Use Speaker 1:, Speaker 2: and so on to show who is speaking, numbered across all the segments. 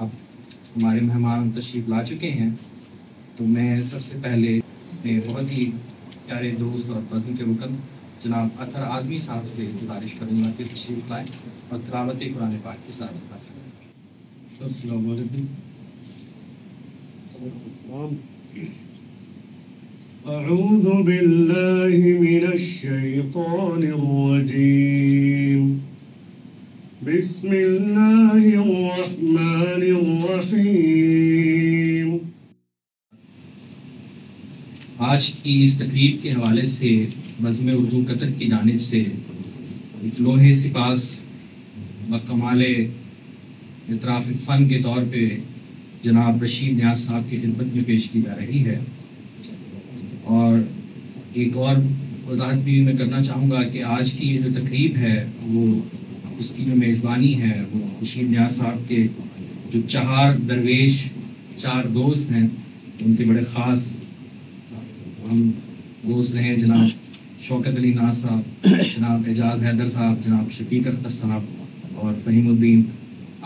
Speaker 1: اب ہمارے مہمان تشریف لا چکے ہیں، تو میں سب سے پہلے اپنے بہت ہی پیارے دوست اور بزم کے رکن جناب اطہر اعظمی صاحب سے گزارش کروں گا کہ تشریف لائیں اور تلاوت قرآن پاک کے ساتھ حاصل کریں۔ السلام علیکم۔
Speaker 2: اعوذ باللہ من الشیطان الرجیم، بسم اللہ الرحمن الرحیم۔
Speaker 1: آج کی اس تقریب کے حوالے سے بزم اردو قطر کی جانب سے لوح سپاس بکمال اعتراف فن کے طور پہ جناب رشید نیاز صاحب کی خدمت میں پیش کی جا رہی ہے۔ اور ایک اور وضاحت بھی میں کرنا چاہوں گا کہ آج کی یہ جو تقریب ہے وہ اس کی جو میزبانی ہے وہ رشید نیاز صاحب کے جو 4 درویش 4 دوست ہیں ان کے بڑے خاص ہم دوست رہے، جناب شوکت علی ناز صاحب، جناب اعجاز حیدر صاحب، جناب شفیق اختر صاحب اور فہیم الدین۔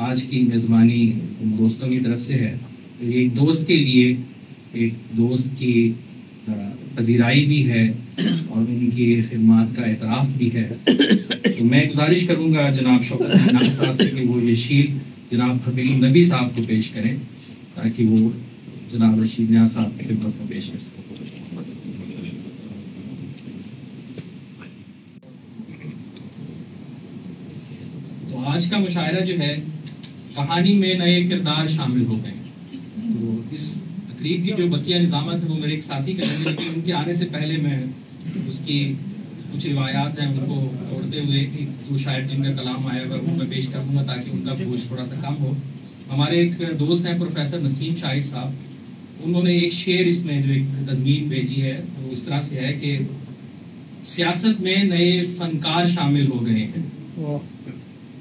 Speaker 1: آج کی میزبانی ان دوستوں کی طرف سے ہے۔ ایک دوست کے لیے ایک دوست کی پذیرائی بھی ہے اور ان کی خدمات کا اعتراف بھی ہے۔ تو میں گزارش کروں گا جناب شوکت علی ناز صاحب سے کہ وہ یہ شیل جناب حبیب النبی صاحب کو پیش کریں تاکہ وہ جناب رشید نیاز صاحب کی خدمت میں پیش کر سکیں۔ تو آج کا مشاعرہ جو ہے کہانی میں نئے کردار شامل ہو گئے ہیں۔ تو اس تقریب کی جو بقیہ نظامت ہے وہ میرے ایک ساتھی کریں گے، لیکن ان کے آنے سے پہلے میں اس کی کچھ روایات ہیں ان کو توڑتے ہوئے دو شاعر جن کا کلام آیا ہوا وہ میں پیش کروں گا تاکہ ان کا بوجھ تھوڑا سا کم ہو۔ ہمارے ایک دوست ہیں پروفیسر نسیم شاہد صاحب، انہوں نے ایک شعر اس میں جو ایک تضمین بھیجی ہے وہ اس طرح سے ہے کہ سیاست میں نئے فنکار شامل ہو گئے ہیں،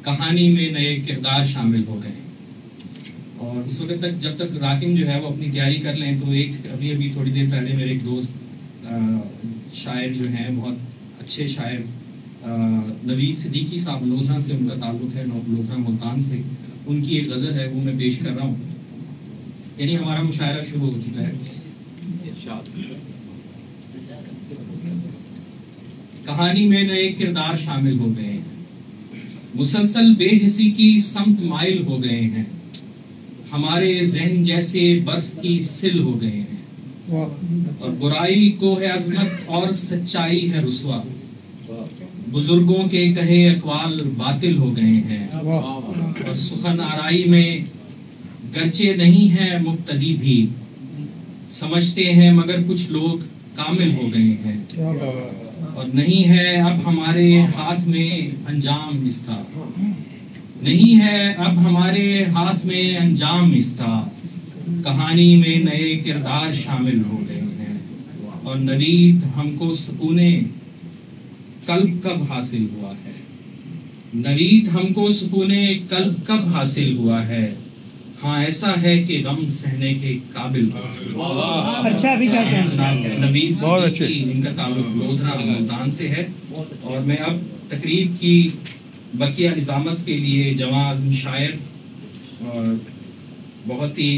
Speaker 1: کہانی میں نئے کردار شامل ہو گئے ہیں۔ اور اس وقت تک جب تک راکم جو ہے وہ اپنی تیاری کر لیں تو ایک ابھی تھوڑی دیر پہلے میرے ایک دوست شاعر جو ہیں بہت اچھے شاعر نوید صدیقی صاحب لودھا سے ان کا تعلق ہے، لودھا ملتان سے، ان کی ایک غزل ہے وہ میں پیش کر رہا ہوں۔ یعنی ہمارا مشاعرہ شروع ہو چکا ہے۔ کہانی میں نئے کردار شامل ہو گئے ہیں، مسلسل بے حسی کی سمت مائل ہو گئے ہیں، ہمارے ذہن جیسے برف کی سل ہو گئے ہیں، اور برائی کو ہے عظمت اور سچائی ہے رسوا، بزرگوں کے کہے اقوال باطل ہو گئے ہیں، اور سخن آرائی میں گرچہ نہیں ہے مقتدی بھی، سمجھتے ہیں مگر کچھ لوگ کامل ہو گئے ہیں، اور نہیں ہے اب ہمارے ہاتھ میں انجام اس کا، نہیں ہے اب ہمارے ہاتھ میں انجام اس کا، کہانی میں نئے کردار شامل ہو گئے ہیں، اور نوید ہم کو سکون قلب کب حاصل ہوا ہے، نوید ہم کو سکون قلب کب حاصل ہوا ہے، ہاں ایسا ہے کہ غم سہنے کے قابل ہو۔
Speaker 3: اچھا ابھی چاہتے
Speaker 1: ہیں نوید صدیقی، ان کا تعلق لودھا ملتان سے ہے۔ اور میں اب تقریب کی بقیہ نظامت کے لیے جواں عظم شاعر اور بہت ہی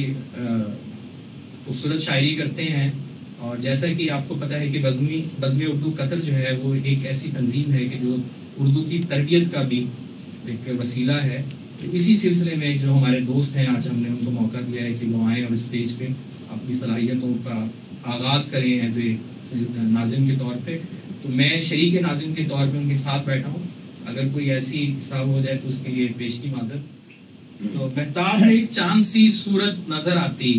Speaker 1: خوبصورت شاعری کرتے ہیں، اور جیسا کہ آپ کو پتہ ہے کہ بزم اردو قطر جو ہے وہ ایک ایسی تنظیم ہے کہ جو اردو کی تربیت کا بھی ایک وسیلہ ہے۔ تو اسی سلسلے میں جو ہمارے دوست ہیں آج ہم نے ان کو موقع دیا ہے کہ وہ آئیں اور اسٹیج پہ اپنی صلاحیتوں کا آغاز کریں ایز اے ناظم کے طور پہ۔ تو میں شریک ناظم کے طور پہ ان کے ساتھ بیٹھا ہوں، اگر کوئی ایسی حساب ہو جائے تو اس کے لیے پیش کی معذرت۔ تو مہتاب میں ایک چاند سی صورت نظر آتی،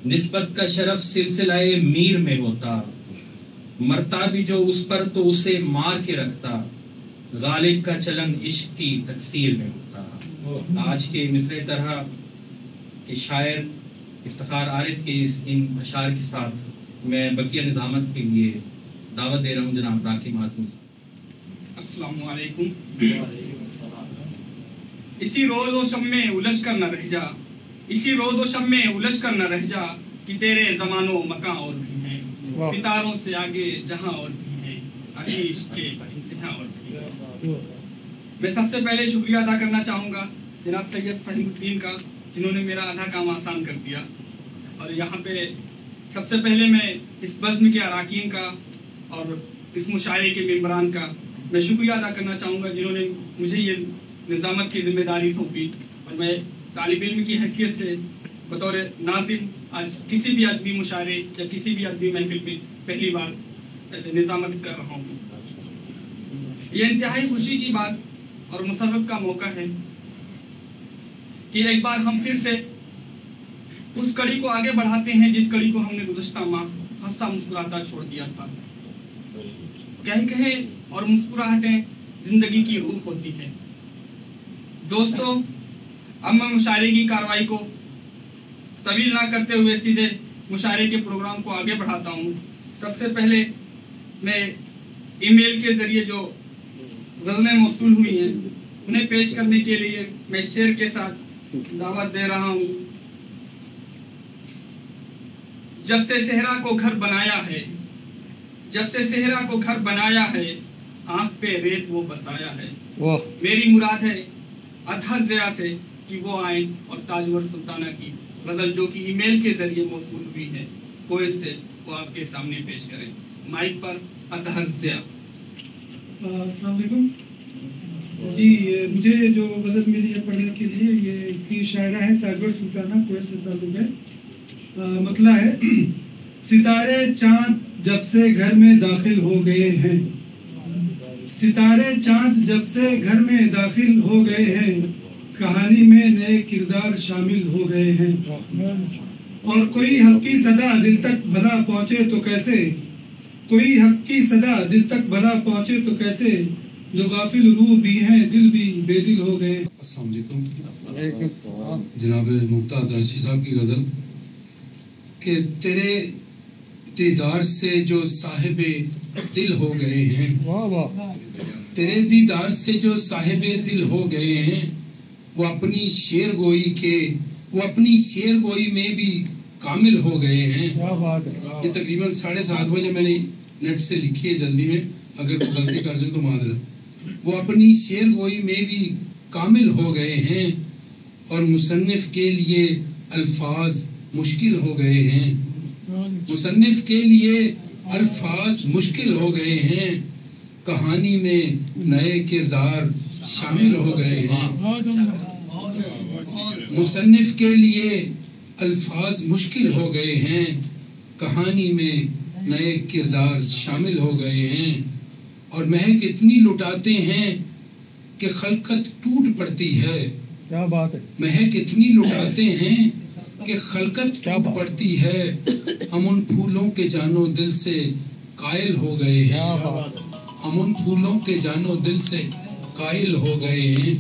Speaker 1: نسبت کا شرف سلسلہ میر میں ہوتا، مرتا بھی جو اس پر تو اسے مار کے رکھتا، غالب کا چلن عشق کی تکثیر میں ہوتا۔ آج کے مصرع طرح کے شاعر افتخار عارف کے ان اشعار کے ساتھ میں بقیہ نظامت کے لیے دعوت دے رہا ہوں جناب راکم اعظمی سے۔
Speaker 4: السلام علیکم۔ اسی روز و شب میں الجھ کر نہ رہ جا، اسی روز و شب میں الجھ کر نہ رہ جا، کہ تیرے زمان و مکان اور بھی ہیں، ستاروں سے آگے جہاں اور بھی ہیں، عریش کے انتہا اور بھی ہیں۔ میں سب سے پہلے شکریہ ادا کرنا چاہوں گا جناب سید فہیم الدین کا، جنہوں نے میرا آدھا کام آسان کر دیا. اور یہاں پہ سب سے پہلے میں اس بزم کے اراکین کا اور اس مشاعرے کے ممبران کا میں شکریہ ادا کرنا چاہوں گا جنہوں نے مجھے یہ نظامت کی ذمہ داری سونپی. اور میں طالب علم کی حیثیت سے بطور ناظم آج کسی بھی ادبی مشاعرے یا کسی بھی ادبی محفل میں پہلی بار نظامت کر رہا ہوں. یہ انتہائی خوشی کی بات اور مسرت کا موقع ہے کہ ایک بار ہم پھر سے اس کڑی کو آگے بڑھاتے ہیں جس کڑی کو ہم نے گزشتہ ماہ ہنستا مسکراتا چھوڑ دیا تھا. کہے اور مسکراہٹیں زندگی کی روح ہوتی ہے. دوستو، اب میں مشاعرے کی کاروائی کو طویل نہ کرتے ہوئے سیدھے مشاعرے کے پروگرام کو آگے بڑھاتا ہوں. سب سے پہلے میں ای میل کے ذریعے جو غزلیں موصول ہوئی ہیں انہیں پیش کرنے کے لیے میں شعر کے ساتھ دعوت دے رہا ہوں. جب سے صحرا کو گھر بنایا ہے، جب سے صحرا کو گھر بنایا ہے، آنکھ پہ ریت وہ بسایا ہے. میری مراد ہے اطہر ضیاء سے کہ وہ آئیں اور تاجور سلطانہ کی غزل جو کہ ای میل کے ذریعے موصول ہوئی ہے کویت سے وہ آپ کے سامنے پیش کریں. مائک پر اطہر ضیاء.
Speaker 3: السلام علیکم جی. مجھے جو غزل ملی ہے پڑھنے کے لیے، یہ اس کی شاعرہ ہے تاجور سلطانہ، کویت سے تعلق ہے. مطلع ہے: ستارے چاند جب سے گھر میں داخل ہو گئے ہیں، ستارے چاند جب سے گھر میں داخل ہو گئے ہیں، کہانی میں نئے کردار شامل ہو گئے ہیں. اور کوئی حق کی صدا دل تک بھلا پہنچے تو کیسے، کوئی حق کی صدا دل تک بھلا پہنچے تو کیسے، جو غافل روح بھی ہیں دل بھی بے دل ہو گئے.
Speaker 5: السلام علیکم. جناب ممتاز عرشی صاحب کی غزل کہ تیرے دیدار سے جو صاحب دل ہو گئے ہیں، تیرے دیدار سے جو صاحب دل ہو گئے ہیں، وہ اپنی شعر گوئی کے، وہ اپنی شعر گوئی میں بھی کامل ہو گئے ہیں. یہ تقریباً 7:30 بجے میں نے نیٹ سے لکھی ہے جلدی میں، اگر کوئی غلطی کر دیں تو معذرت. وہ اپنی شعر گوئی میں بھی کامل ہو گئے ہیں اور مصنف کے لیے الفاظ مشکل ہو گئے ہیں. مصنف کے لیے الفاظ مشکل ہو گئے ہیں، کہانی میں نئے کردار شامل ہو گئے ہیں. مصنف کے لیے الفاظ مشکل ہو گئے ہیں، کہانی میں نئے کردار شامل ہو گئے ہیں. اور مہک اتنی لٹاتے ہیں کہ خلقت ٹوٹ پڑتی ہے.
Speaker 3: کیا بات ہے.
Speaker 5: مہک اتنی لٹاتے ہیں کہ خلقت ٹوٹ پڑتی ہے. ہم ان پھولوں کے جانو دل سے قائل ہو گئے ہیں، ہم ان پھولوں کے جانو دل سے قائل ہو گئے ہیں.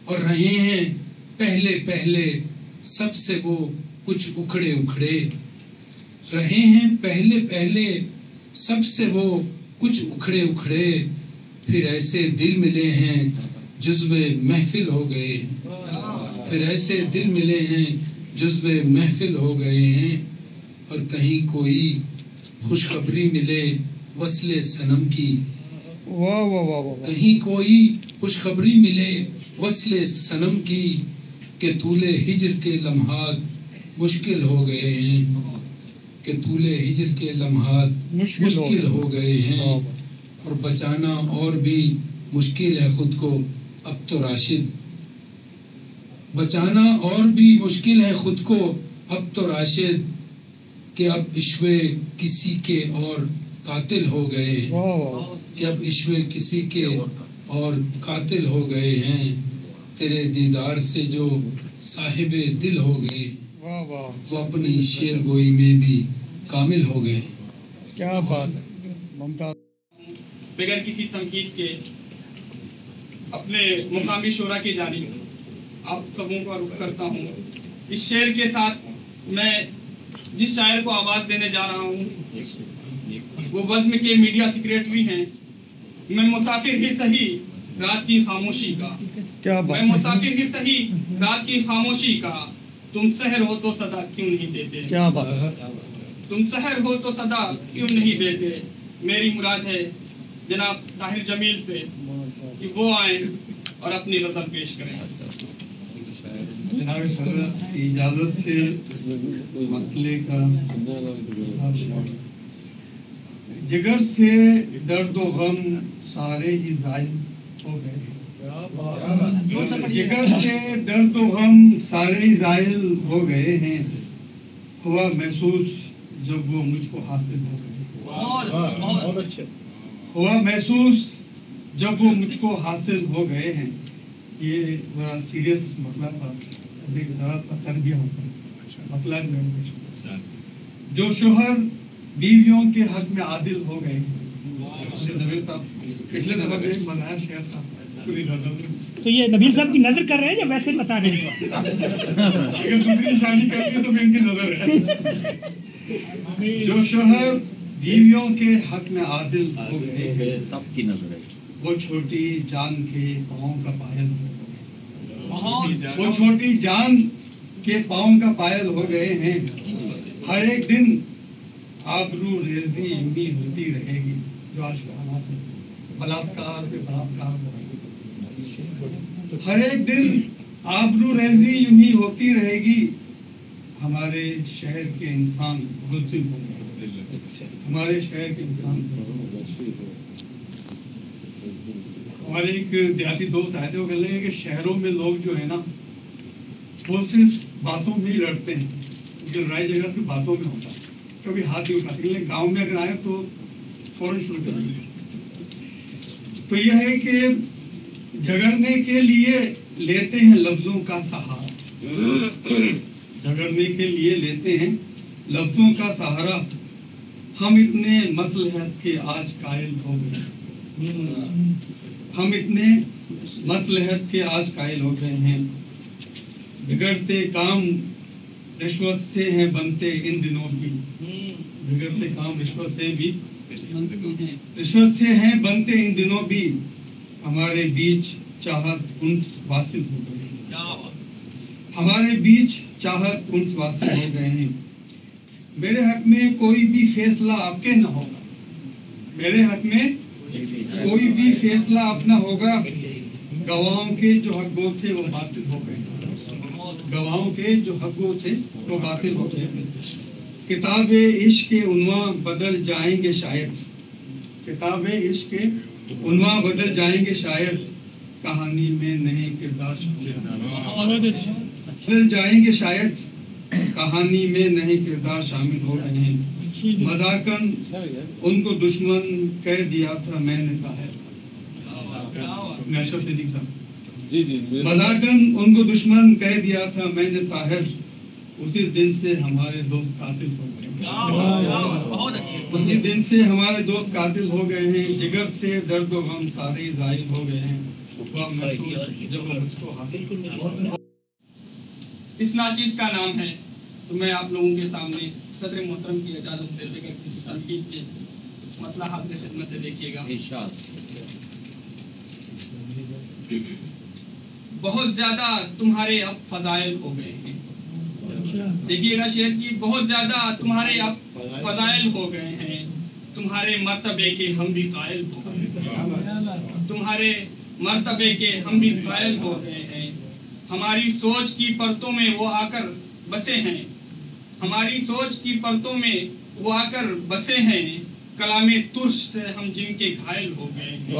Speaker 5: اور رہے ہیں پہلے پہلے سب سے وہ کچھ اکھڑے اکھڑے، رہے ہیں پہلے پہلے سب سے وہ کچھ اکھڑے اکھڑے، پھر ایسے دل ملے ہیں جزو محفل ہو گئے، پھر ایسے دل ملے ہیں جزو محفل ہو گئے ہیں. اور کہیں کوئی خوشخبری ملے وصل صنم کی، کہیں کوئی خوشخبری ملے وصل صنم کی، کہ طول ہجر کے لمحات مشکل ہو گئے ہیں، کہ طول ہجر کے لمحات مشکل ہو گئے ہیں. اور بچانا اور بھی مشکل ہے خود کو اب تو راشد، بچانا اور بھی مشکل ہے خود کو اب تو راشد، کہ اب عشوے کسی کے اور قاتل ہو گئے ہیں، کہ اب عشوے کسی کے اور قاتل ہو گئے ہیں. تیرے دیدار سے جو صاحب دل ہو گئے وہ اپنی شعر گوئی میں بھی کامل ہو گئے.
Speaker 3: کیا بات ہے ممتاز.
Speaker 4: بغیر کسی تنقید کے اپنے مقامی شعراء کی جانب آپ سبوں کا رخ کرتا ہوں. اس شعر کے ساتھ میں جس شاعر کو آواز دینے جا رہا ہوں وہ بزم کے میڈیا سیکریٹری ہیں. میں مسافر ہی سہی رات کی خاموشی کا، میں مسافر ہی سہی رات کی خاموشی کا، تم سحر ہو تو صدا کیوں نہیں دیتے،
Speaker 3: کیا بات ہے.
Speaker 4: تم سحر ہو تو صدا کیوں نہیں دیتے. میری مراد ہے جناب طاہر جمیل سے کہ وہ آئیں اور اپنی غزل پیش کریں.
Speaker 2: जनाब सदर की इजाज़त से मसले का जिगर से दर्द व गम सारे ही ज़ायल हो गए हैं। जिगर से दर्द व गम सारे ही ज़ायल हो गए हैं। हुआ महसूस जब वो मुझको हासिल हो गए। हुआ महसूस जब वो मुझको हासिल हो गए हैं। ये ज़रा सीरियस मतलब था, अभी ज़रा सा तरबिया होता मतलब में जो शोहर बीवियों के हक में आदिल हो गए हैं। पिछले दफा एक मनाया शेर था पूरी
Speaker 6: तो ये नबील साहब की नजर कर रहे हैं या वैसे बता रहे हैं?
Speaker 2: अगर दूसरी निशानी करती है तो फिर इनकी नजर है। जो शोहर बीवियों के हक में आदिल हो गए
Speaker 7: सबकी नजर है,
Speaker 2: वो छोटी जान के पाँव का पायल हो गए। वो छोटी जान के पाँव का पायल हो गए हैं। हर एक दिन आबरू रेजी यूं होती रहेगी। जो आज के हालात में बलात्कार पे बलात्कार हो रही, हर एक दिन आबरू रेजी यूं ही होती रहेगी। हमारे शहर के इंसान मुल्जिम हो गए। हमारे शहर के इंसान हमारे एक देहाती दोस्त आए थे, वो कह रहे हैं कि शहरों में लोग जो है ना वो सिर्फ बातों में ही लड़ते हैं, क्योंकि लड़ाई झगड़ा सिर्फ बातों में होता है, कभी हाथ नहीं उठाते। लेकिन गांव में अगर आए तो फौरन शुरू कर देंगे। तो यह है कि झगड़ने के लिए लेते हैं लफ्जों का सहारा। झगड़ने के लिए लेते हैं लफ्जों का सहारा। हम इतने मसलहत के आज कायल हो गए। हम इतने मसलहत के आज कायल हो गए हैं। बिगड़ते काम रिश्वत से हैं बनते इन दिनों भी। बिगड़ते काम रिश्वत से भी रिश्वत से हैं बनते इन दिनों भी। हमारे बीच चाहत उन्स वासिल हो गए। हमारे बीच चाहत उन्स वासिल हो गए हैं। मेरे हक में कोई भी फैसला आपके न होगा। मेरे हक में कोई भी फैसला अपना होगा। गवाहों के जो हक गो थे वो बातिल हो गए। गवाहों के जो हक गो थे वो बातिल हो गए। किताब इश्क के उन्वान बदल जाएंगे शायद। किताब इश्क के उन्वान बदल जाएंगे शायद। कहानी में नए किरदार बदल जाएंगे शायद। कहानी में नए किरदार शामिल हो रहे हैं। मजाकन उनको दुश्मन कह दिया था मैंने ताहिर। मजाकन उनको दुश्मन कह दिया था मैंने ताहिर। उसी दिन से हमारे दोस्त कातिल हो गए। उसी दिन से हमारे दोस्त कातिल हो गए हैं। जिगर से दर्द व गम सारे ज़ाहिर हो गए हैं।
Speaker 4: इस नाचीज का नाम है। तो मैं आप लोगों के सामने सदर मोहतरम की इजाजत से बगैर किसी तनकीद के मसला हाथ खिदमत से देखिएगा। बहुत ज्यादा तुम्हारे अब फजाइल हो गए हैं। देखिएगा शेर की, बहुत ज्यादा तुम्हारे अब फजाइल हो गए हैं। तुम्हारे मर्तबे के हम भी कायल हो गए। तुम्हारे मर्तबे के हम भी कायल हो गए हैं। हमारी सोच की परतों में वो आकर बसे हैं। हमारी सोच की परतों में वो आकर बसे हैं। कलामे तुर्श से हम जिनके घायल हो गए हैं।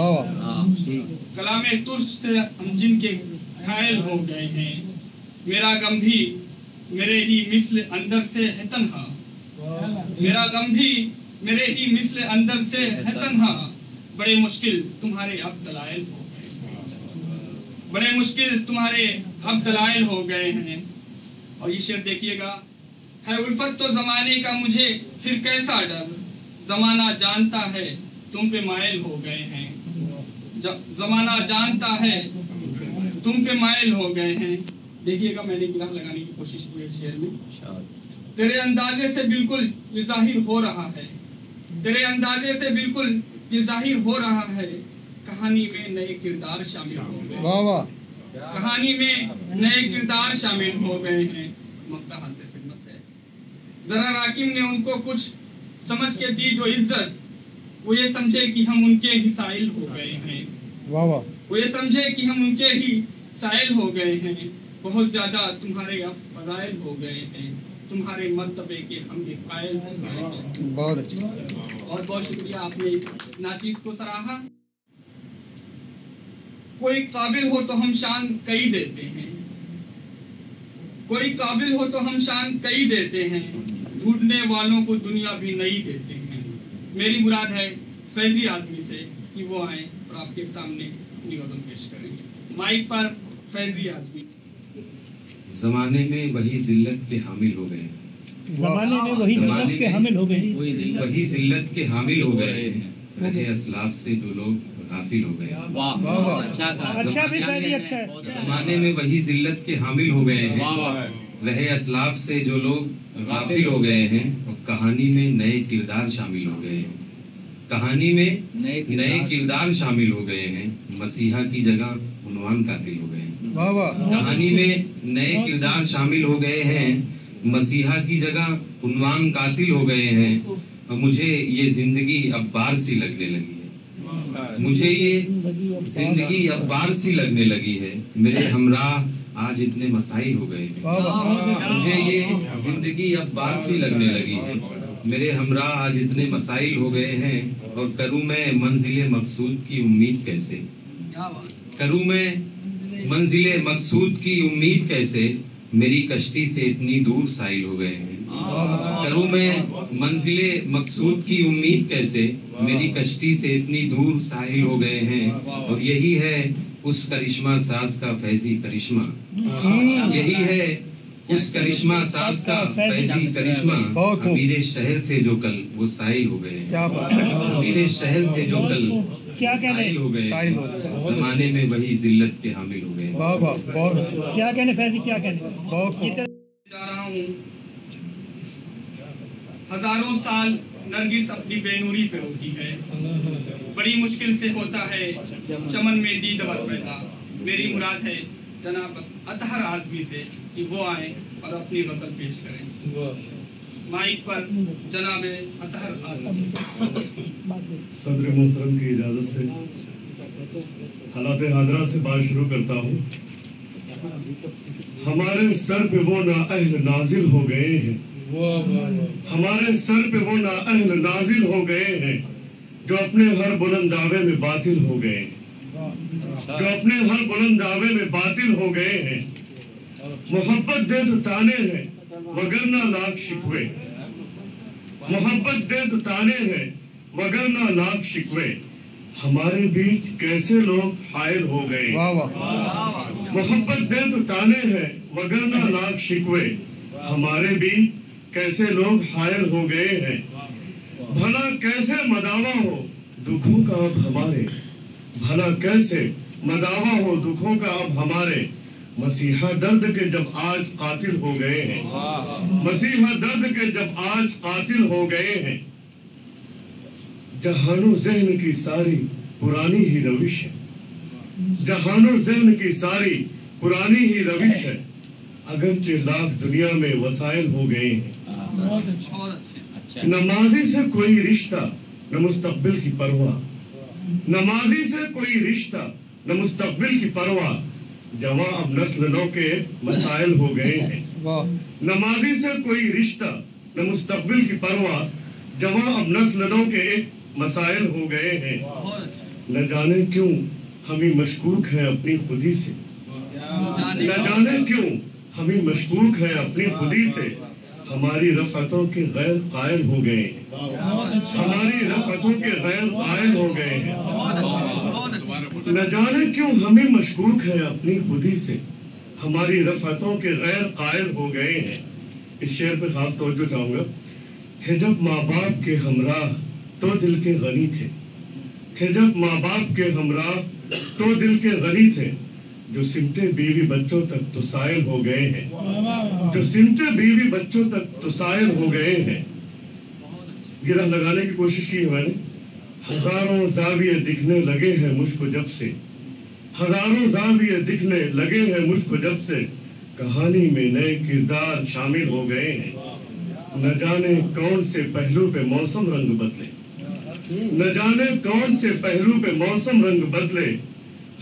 Speaker 4: कलामे तुर्श से हम जिनके घायल हो गए हैं। मेरा गम भी मेरे ही मिस्ल अंदर से है तन्हा। मेरा गम भी मेरे ही मिस्ल अंदर से है तन्हा। बड़े मुश्किल तुम्हारे अब दलाइल हो गए। बड़े मुश्किल तुम्हारे अब दलाइल हो गए हैं। और ये शेर देखिएगा, है उल्फत तो जमाने का मुझे फिर कैसा डर। जमाना जानता है तुम पे मायल हो गए हैं। जमाना जानता है तुम पे मायल हो गए हैं। देखिएगा, मैंने गिराह लगाने की कोशिश की है शेर में। तेरे अंदाजे से बिल्कुल ये जाहिर हो रहा है। तेरे अंदाजे से बिल्कुल ये जाहिर हो रहा है। कहानी में नए किरदार शामिल हो गए। कहानी में नए किरदार शामिल हो गए हैं। मक्ता हाथ पे खिदमत है। जरा राकिम ने उनको कुछ समझ के दी जो इज्जत। वो ये समझे कि हम उनके ही साइल हो गए हैं। वो ये समझे कि हम उनके ही साइल हो गए हैं। بہت زیادہ تمہارے فضائل ہو گئے ہیں، تمہارے مرتبے کے ہم بھی قائل ہو گئے ہیں۔
Speaker 7: بہت اچھا،
Speaker 4: اور بہت شکریہ، آپ نے اس ناچیز کو سراہا۔ کوئی قابل ہو تو ہم شان کئی دیتے ہیں، کوئی قابل ہو تو ہم شان کئی دیتے ہیں، ڈھونڈنے والوں کو دنیا بھی نئی دیتے ہیں۔ میری مراد ہے فیضی آدمی سے کہ وہ آئیں اور آپ کے سامنے اپنی غزل پیش کریں۔ مائک پر فیضی آدمی۔
Speaker 8: زمانے میں وہی ذلت کے حامل ہو گئے،
Speaker 6: زمانے میں وہی ذلت کے حامل ہو گئے،
Speaker 8: وہی ذلت کے حامل ہو گئے، رہے اسلاف سے جو لوگ غافل ہو گئے۔
Speaker 6: اچھا بھی فیضی، اچھا ہے۔
Speaker 8: زمانے میں وہی ذلت کے حامل ہو گئے ہیں، رہے اسلاف سے جو لوگ غافل ہو گئے ہیں، اور کہانی میں نئے کردار شامل ہو گئے ہیں، کہانی میں نئے کردار شامل ہو گئے ہیں، مسیحا کی جگہ عنوان قاتل ہو گئے ہیں۔ کہانی میں نئے کردار شامل ہو گئے ہیں، مسیحا کی جگہ عنوان قاتل ہو گئے ہیں، اور مجھے یہ زندگی اب بار سی لگنے لگی ہے، مجھے یہ زندگی اب بار سی لگنے لگی ہے، میرے ہمراہ آج اتنے مسائل ہو گئے ہیں، مجھے یہ زندگی اب بار سی لگنے لگی ہے، میرے ہمراہ آج اتنے مسائل ہو گئے ہیں، اور کروں میں منزل مقصود کی امید کیسے، کروں میں منزل مقصود کی امید کیسے، میری کشتی سے اتنی دور سائل ہو گئے ہیں، کروں میں منزل مقصود کی امید کیسے، میری کشتی سے اتنی دور ساحل ہو گئے ہیں، اور یہی ہے اس کرشمہ ساز کا فیضی کرشمہ، یہی ہے اس کرشمہ ساز کا فیضی کرشمہ، امیر شہر تھے جو کل وہ سائل ہو گئے، امیر شہر تھے جو کل سائل ہو گئے، زمانے میں وہی ذلت کے حامل ہو گئے۔
Speaker 6: کیا کہنے فیضی، کیا کہنے؟
Speaker 4: جا رہا ہوں، ہزاروں سال نرگس اپنی بے نوری پہ روتی ہے، بڑی مشکل سے ہوتا ہے چمن میں دیدور پیدا۔ میری مراد ہے جناب اطہر اعظمی سے کہ وہ آئیں اور اپنی غزل پیش کریں۔ مائک پر جناب اطہر اعظمی۔
Speaker 9: صدر محترم کی اجازت سے حالات حاضرہ سے بات شروع کرتا ہوں۔ ہمارے سر پہ وہ نااہل نازل ہو گئے ہیں، ہمارے سر پہ وہ نااہل نازل ہو گئے ہیں، جو اپنے ہر بلند دعوے میں باطل ہو گئے ہیں، جو اپنے ہر بلند دعوے میں باطل ہو گئے ہیں۔ محبت دے تو تانے ہیں وگرنہ لاکھ شکوے، محبت دے تو تانے ہیں وگرنہ لاکھ شکوے، ہمارے بیچ کیسے لوگ حائل ہو گئے۔ محبت دے تو تانے ہیں وگرنہ لاکھ شکوے، ہمارے بیچ کیسے لوگ حائل ہو گئے ہیں۔ بھلا کیسے مداوا ہو دکھوں کا اب ہمارے، بھلا کیسے مداوا ہو دکھوں کا اب ہمارے، مسیحا درد کے جب آج قاتل ہو گئے ہیں، مسیحا درد کے جب آج قاتل ہو گئے ہیں۔ جہان و ذہن کی ساری پرانی ہی روش ہے، جہان و ذہن کی ساری پرانی ہی روش ہے، اگرچہ لاکھ دنیا میں وسائل ہو گئے ہیں۔ نمازی سے کوئی رشتہ نہ مستقبل کی پرواہ، نمازی سے کوئی رشتہ نہ مستقبل کی پرواہ، جواں اب نسل نو کے مسائل ہو گئے ہیں۔ نمازی سے کوئی رشتہ نہ مستقبل کی پرواہ، جواں اب نسل نو کے مسائل ہو گئے ہیں۔ نہ جانے کیوں ہمیں مشکوک ہے اپنی خودی سے، نہ جانے کیوں ہمیں مشکوک ہے اپنی خودی سے، ہماری رفعتوں کے غیر قائل ہو گئے ہیں، ہماری رفعتوں کے غیر قائل ہو گئے ہیں۔ نہ جانے کیوں ہمیں مشکوک ہے اپنی خودی سے، ہماری رفعتوں کے غیر قائل ہو گئے ہیں۔ اس شعر پہ خاص توجہ چاہوں گا۔ تھے جب ماں باپ کے ہمراہ تو دل کے غنی تھے، تھے جب ماں باپ کے ہمراہ تو دل کے غنی تھے، جو سمٹے بیوی بچوں تک تو سائل ہو گئے ہیں، جو سمٹے بیوی بچوں تک تو سائل ہو گئے ہیں۔ گرہ لگانے کی کوشش کی ہے میں نے۔ ہزاروں زاویے دکھنے لگے ہیں مجھ کو جب سے، ہزاروں زاویے دکھنے لگے ہیں مجھ کو جب سے، کہانی میں نئے کردار شامل ہو گئے ہیں۔ نہ جانے کون سے پہلو پہ موسم رنگ بدلے، نہ جانے کون سے پہلو پہ موسم رنگ بدلے،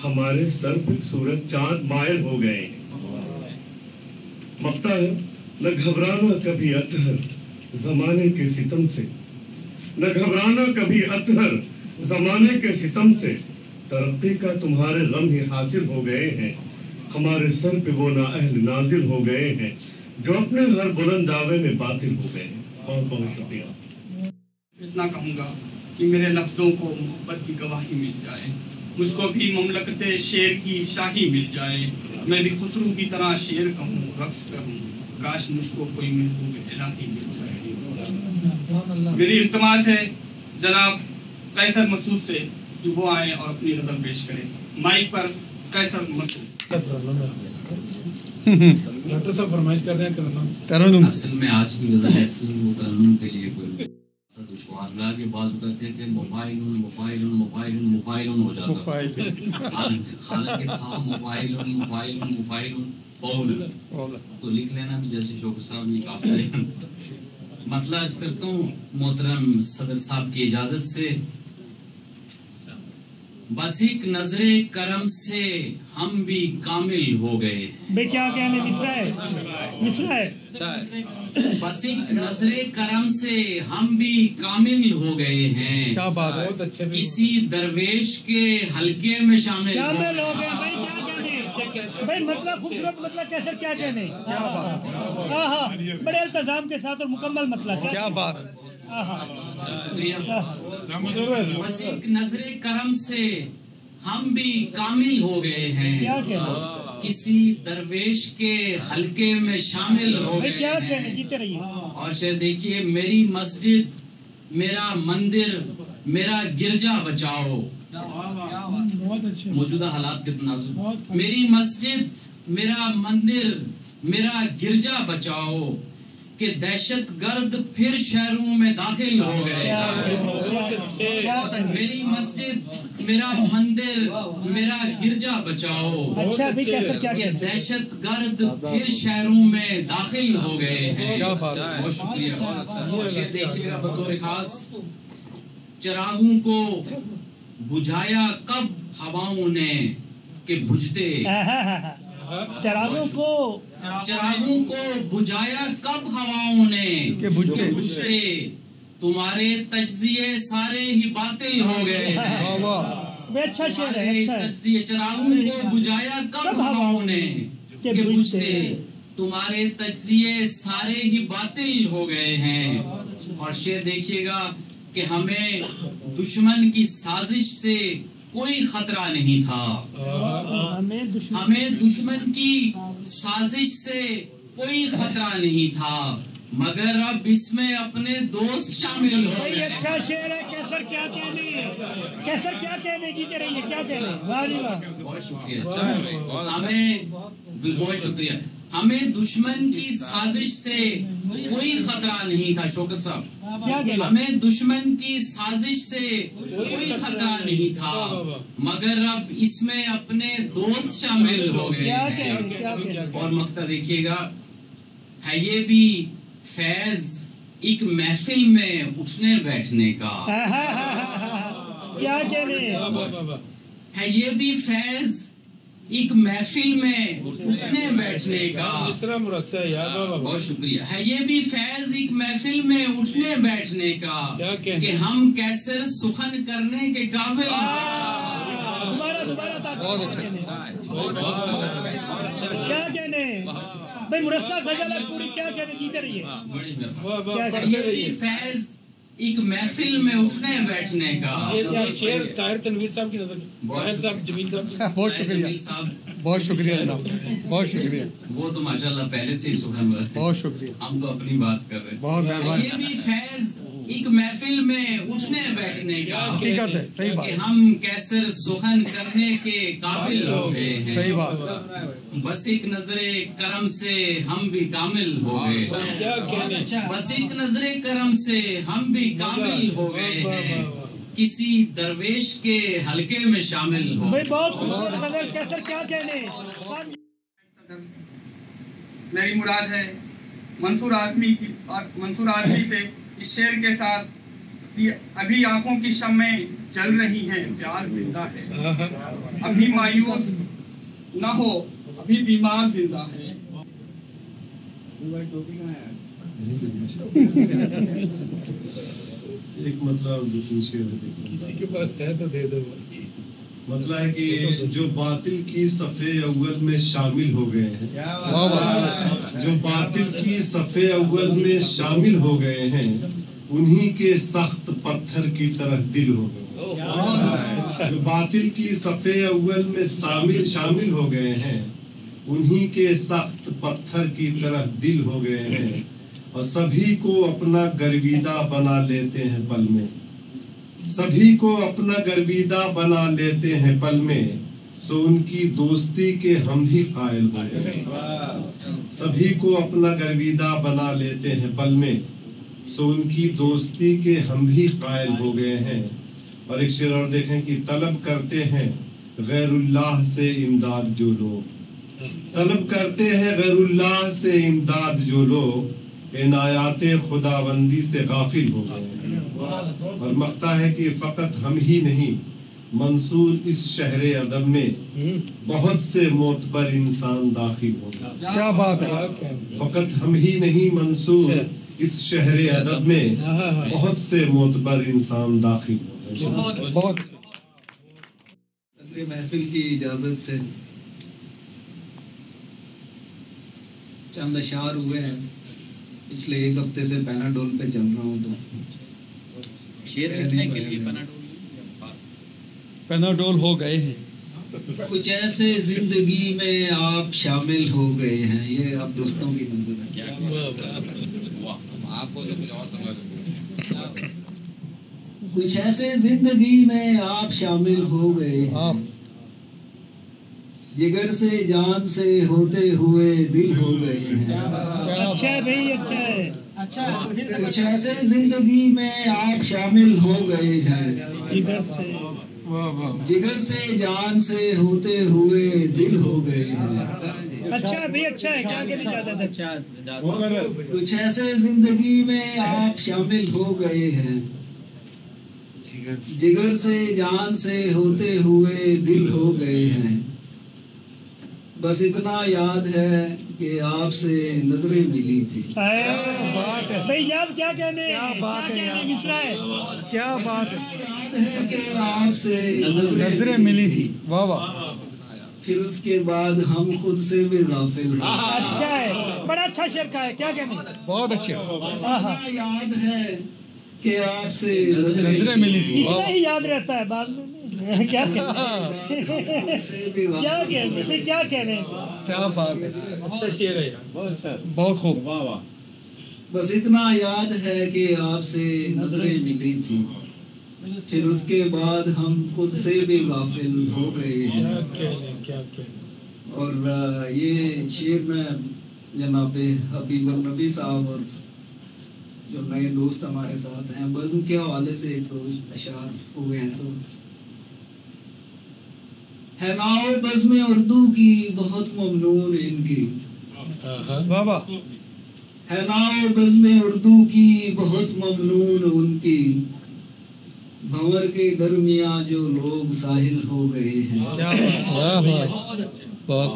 Speaker 9: ہمارے سر پہ سورج چاند مائل ہو گئے ہیں، मकता है, न घबराना कभी अतहर जमाने के सितम से, न घबराना कभी अतहर जमाने के सितम से, तरक्की का तुम्हारे गम ही हासिल हो गए हैं, हमारे सर पे वो नाअहल नाजिल हो गए हैं जो अपने हर बुलंद दावे में बातिल हो गए हैं। बहुत बहुत शुक्रिया।
Speaker 4: इतना कहूँगा कि मेरे लफ्ज़ों को मोहब्बत की गवाही मिल जाए, मुझको भी ममलकत शेर की शाही मिल जाए, मैं भी खुसरू की तरह शेर कहूँ, रक्स करूँ, काश मुझको कोई महबूब इलाही मिल जाए। मेरी इल्तमास है जनाब कैसर मसूद से कि वो आए और अपनी गज़ल पेश करें। माइक पर कैसर मसूद।
Speaker 7: डॉक्टर साहब फरमाइश कर रहे हैं।
Speaker 10: असल में आज की गज़ल ऐसी मुतरन्निम के लिए कोई दुश्वार ना के बाद कहते थे मोबाइल हो जाता, हालांकि था मोबाइल तो लिख लेना भी जैसे शौकत साहब ने कहा। मतलब इस करता हूँ मोहतरम सदर साहब की इजाजत से, बस एक नजरे करम से हम भी कामिल हो गए।
Speaker 6: क्या कहने मिसरा है
Speaker 10: बस एक नजरे करम से हम भी कामिल हो गए हैं।
Speaker 7: क्या बात है, बहुत अच्छे।
Speaker 10: किसी दरवेश के हलके में शामिल
Speaker 6: हो गए। भाई क्या कहने, भाई मतलब खूबसूरत मतलब कैसे क्या कहने। बड़े इल्तजाम के साथ और मुकम्मल मतलब।
Speaker 7: क्या बात।
Speaker 10: बस एक नजरे करम से हम भी कामिल हो गए हैं, किसी दरवेश के हलके में शामिल हो गए हैं। और शायद देखिए, मेरी मस्जिद मेरा मंदिर मेरा गिरजा बचाओ। मौजूदा हालात कितना नाजुक। मेरी मस्जिद मेरा मंदिर मेरा गिरजा बचाओ कि दहशत गर्द फिर शहरों में दाखिल हो गए। मेरी मस्जिद मेरा मंदिर मेरा गिरजा बचाओ कि दहशत गर्द फिर शहरों में दाखिल हो गए हैं। बहुत शुक्रिया। देखिएगा बतौर खास, चिरागों को बुझाया कब हवाओं ने कि बुझते,
Speaker 6: चिरागों
Speaker 10: को बुझाया कब हवाओं ने कि बुझते, तुम्हारे तज्जिए सारे ही बातिल हो गए हैं।
Speaker 6: अच्छा शेर है।
Speaker 10: चिरागों को बुझाया कब हवाओं ने कि बुझते, तुम्हारे तज्जिए सारे ही बातिल हो गए हैं। और शेर देखिएगा कि हमें दुश्मन की साजिश से कोई खतरा नहीं था, हमें दुश्मन की साजिश से कोई खतरा नहीं था, मगर अब इसमें अपने दोस्त शामिल हो गए।
Speaker 6: अच्छा शेर है। कैसर क्या कहने जीते रहिए, क्या कहने।
Speaker 10: बहुत शुक्रिया। बहुत शुक्रिया। हमें दुश्मन की साजिश से कोई खतरा नहीं था। शौकत साहब, हमें दुश्मन की साजिश से कोई खतरा नहीं था, मगर अब इसमें अपने दोस्त शामिल हो गए हैं। और मक्ता देखिएगा, है ये भी फैज एक महफिल में उठने बैठने का।
Speaker 6: क्या कहने
Speaker 10: है ये भी फैज एक महफिल में उठने बैठने का। बहुत शुक्रिया। है ये भी फैज एक महफिल में उठने बैठने का कि हम कैसर सुखन करने के काबिल।
Speaker 6: क्या कहने भाई, मुरस्सा गजल पूरी क्या कहने जीते रहिए।
Speaker 10: ये भी फैज एक महफिल में उठने बैठने का।
Speaker 7: ये शेर ताहिर तनवीर साहब की नजर, साहब जमील साहब।
Speaker 3: बहुत शुक्रिया बहुत शुक्रिया जनाब, बहुत शुक्रिया।
Speaker 10: वो तो माशाल्लाह पहले से ही सुखन हुआ।
Speaker 3: बहुत शुक्रिया।
Speaker 10: हम तो अपनी बात कर रहे हैं।
Speaker 3: बहुत मेहरबानी।
Speaker 10: ये भी फैज एक महफिल में उठने बैठने का
Speaker 3: हकीकत है। सही बात।
Speaker 10: कि हम कैसर सुखन करने के काबिल हो गए हैं।
Speaker 3: सही बात।
Speaker 10: बस एक नजरे करम से हम भी कामिल हो गए हैं। बस एक नजरे करम से हम भी कामिल हो गए हैं, किसी दरवेश के हलके में शामिल हो।
Speaker 6: बहुत कैसर क्या कहने।
Speaker 4: मेरी मुराद है मंसूर आजमी से इस शेर के साथ कि अभी आंखों की शम्में जल रही हैं, प्यार जिंदा है। अभी मायूस न हो, अभी बीमार जिंदा है।
Speaker 9: ایک مطلب
Speaker 7: کسی کے پاس ہے تو دے دو.
Speaker 9: مطلب ہے کہ جو باطل کی صفے اول میں شامل ہو گئے ہیں، جو باطل کی صفے اول میں شامل ہو گئے ہیں، انہی کے سخت پتھر کی طرح دل ہو گئے. جو باطل کی صفے اول میں شامل ہو گئے ہیں، انہی کے سخت پتھر کی طرح دل ہو گئے ہیں، اور سبھی کو اپنا گرویدہ بنا لیتے ہیں پل میں. سبھی کو اپنا گرویدہ بنا لیتے ہیں پل میں، سو ان کی دوستی کے ہم بھی قائل ہو گئے. سبھی کو اپنا گرویدہ بنا لیتے ہیں پل میں، سو ان کی دوستی کے ہم بھی قائل ہو گئے ہیں. اور ایک شعر اور دیکھیں کہ طلب کرتے ہیں غیر اللہ سے امداد جو لوگ، طلب کرتے ہیں غیر اللہ سے امداد جو لوگ، عنایات خداوندی سے غافل ہو گئے ہیں. اور مقطع ہے کہ فقط ہم ہی نہیں، منصور اس شہر ادب میں بہت سے معتبر انسان داخل ہو گئے.
Speaker 3: کیا بات ہے.
Speaker 9: فقط ہم ہی نہیں، منصور اس شہر ادب میں بہت سے معتبر انسان داخل ہو گئے.
Speaker 3: بہت
Speaker 11: محفل کی اجازت سے چند اشعار ہوئے ہیں، اس لیے ایک ہفتے سے پیناڈول پہ چل رہا ہوں. تو
Speaker 3: پیناڈول ہو گئے ہیں.
Speaker 11: کچھ ایسے زندگی میں آپ شامل ہو گئے ہیں، یہ آپ دوستوں کی نظر ہے. کچھ ایسے زندگی میں آپ شامل ہو گئے ہیں، جگر سے جان سے ہوتے ہوئے دل ہو گئے ہیں.
Speaker 6: اچھا ہے بھائی، اچھا ہے.
Speaker 11: کچھ ایسے زندگی میں آپ شامل ہو گئے ہیں، جگر سے جان سے ہوتے ہوئے دل ہو گئے ہیں.
Speaker 6: اچھا ہے بھائی، اچھا ہے. کیا کہنا چاہتے تھے؟
Speaker 11: کچھ ایسے زندگی میں آپ شامل ہو گئے ہیں، جگر سے جان سے ہوتے ہوئے دل ہو گئے ہیں. بس اتنا یاد ہے کہ آپ سے نظریں ملی تھی.
Speaker 6: بھائی یاد کیا کہنے، مصرا ہے.
Speaker 3: کیا بات
Speaker 11: ہے کہ آپ سے
Speaker 3: نظریں ملی تھی. واہ واہ.
Speaker 11: پھر اس کے بعد ہم خود سے بھی غافل ہیں.
Speaker 6: اچھا ہے، بڑا اچھا شعر کا ہے. کیا کہنے،
Speaker 3: بہت اچھا.
Speaker 11: یاد ہے کہ آپ سے
Speaker 3: نظریں ملی تھی.
Speaker 6: اتنا ہی یاد رہتا ہے بعد میں. کیا کہنے.
Speaker 3: کیا بات ہے. اچھا شعر ہے، بہت خوب. واہ واہ.
Speaker 11: بس اتنا یاد ہے کہ آپ سے نظریں ملی تھی، پھر اس کے بعد ہم خود سے بھی غافل ہو گئے ہیں. اور یہ شعر میں جناب حبیب النبی صاحب اور جو نئے دوست ہمارے ساتھ ہیں، بزم کے حوالے سے ایک دو اشعار ہوئے ہیں. تو ہے ناؤ بزم اردو کی بہت ممنون ان کی،
Speaker 3: بابا
Speaker 11: ہے ناؤ بزم اردو کی بہت ممنون ان کی، بھنور کے درمیان جو لوگ ساحل ہو گئے ہیں.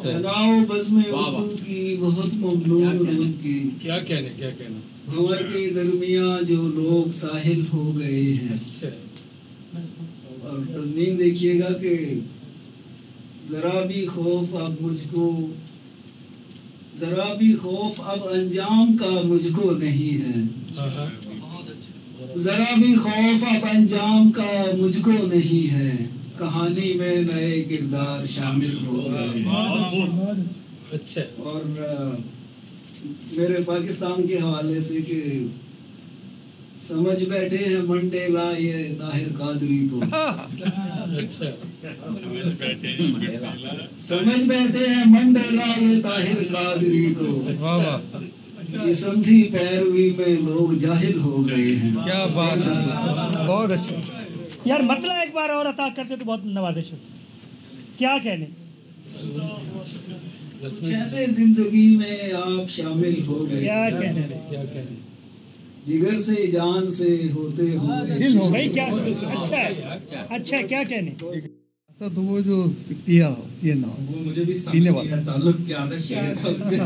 Speaker 11: ہے ناؤ بزم اردو کی بہت ممنون ان کی،
Speaker 7: کیا کہنا.
Speaker 11: بھنور کے درمیان جو لوگ ساحل ہو گئے ہیں. اور تضمین دیکھیے گا کہ ذرا بھی خوف اب مجھ کو، ذرا بھی خوف اب انجام کا مجھ کو نہیں ہے. ذرا بھی خوف اب انجام کا مجھ کو نہیں ہے، کہانی میں نئے کردار شامل ہو گئے.
Speaker 7: اچھا.
Speaker 11: اور میرے پاکستان کے حوالے سے کہ سمجھ بیٹھے ہیں منڈیلا یہ طاہر قادری کو. سمجھ بیٹھے ہیں منڈیلا یہ طاہر قادری کو، یہ سندھی پیروی میں لوگ جاہل ہو گئے ہیں.
Speaker 3: کیا بات ہے. بہت اچھا.
Speaker 6: یار مطلب ایک بار اور عطا کرتے تو بہت نوازش ہوتی. کیا کہنے.
Speaker 11: ایسے زندگی میں آپ شامل ہو گئے،
Speaker 6: کیا کہنے.
Speaker 11: جگر سے جان سے ہوتے ہوئے.
Speaker 6: بھائی کیا. اچھا ہے، اچھا کیا کہنے.
Speaker 3: तो वो जो पिया ना
Speaker 1: वो मुझे भी समझ नहीं है ताल्लुक क्या था शेर का उससे।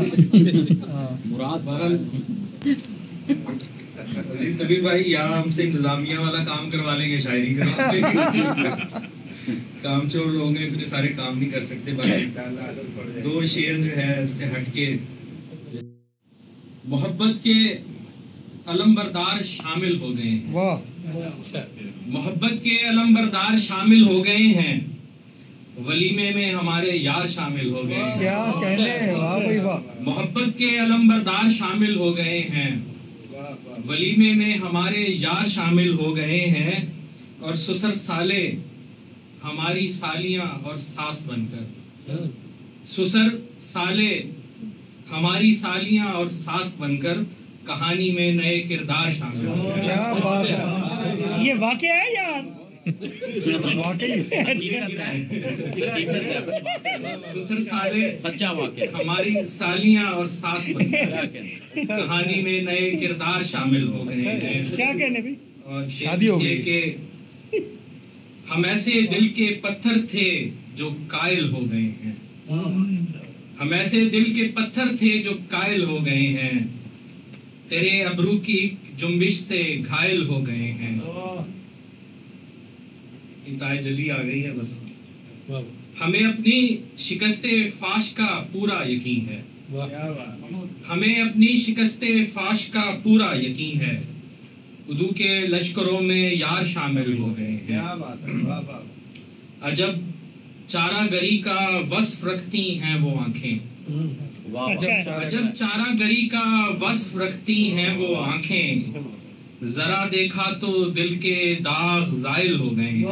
Speaker 10: मुराद
Speaker 1: अजीज कबीर भाई यहाँ हमसे इंतजामिया वाला काम करवा लेंगे, शायरी करवा लेंगे। कामचोर लोग हैं, इतने सारे काम नहीं कर सकते। बाकी 2 शेर जो है उससे हटके, मोहब्बत के अलमबरदार शामिल हो गए हैं। मोहब्बत के अलमबरदार शामिल हो गए हैं, वलीमे में हमारे यार शामिल हो गए हैं।
Speaker 3: क्या कहने, वाह भाई वाह।
Speaker 1: मोहब्बत के अलमबरदार शामिल हो गए हैं, वलीमे में हमारे यार शामिल हो गए हैं, और ससुर साले हमारी सालियां और सास बनकर, ससुर साले हमारी सालियां और सास बनकर कहानी में नए किरदार शामिल हो गए।
Speaker 6: ये वाकया है यार,
Speaker 1: ससुर साले
Speaker 10: सच्चा वाकया,
Speaker 1: हमारी सालियां और सास बनकर कहानी में नए किरदार शामिल हो गए हैं।
Speaker 6: क्या कहने भाई,
Speaker 1: और शादी हो गई कि हम ऐसे दिल के पत्थर थे जो कायल हो गए हैं, हम ऐसे दिल के पत्थर थे जो कायल हो गए हैं, तेरे अबरू की जुम्बिश से घायल हो गए हैं। इंतहाई जल्दी आ गई है बस। हमें अपनी शिकस्ते फाश का पूरा यकीन है, हमें अपनी शिकस्ते फाश का पूरा यकीन है, उदू के लश्करों में यार शामिल हो गए हैं। अजब चारागरी का वस्फ रखती हैं वो आंखें, अजब चारागरी का वस्फ रखती हैं वो आंखें, जरा देखा तो दिल के दाग जायल हो गए हैं।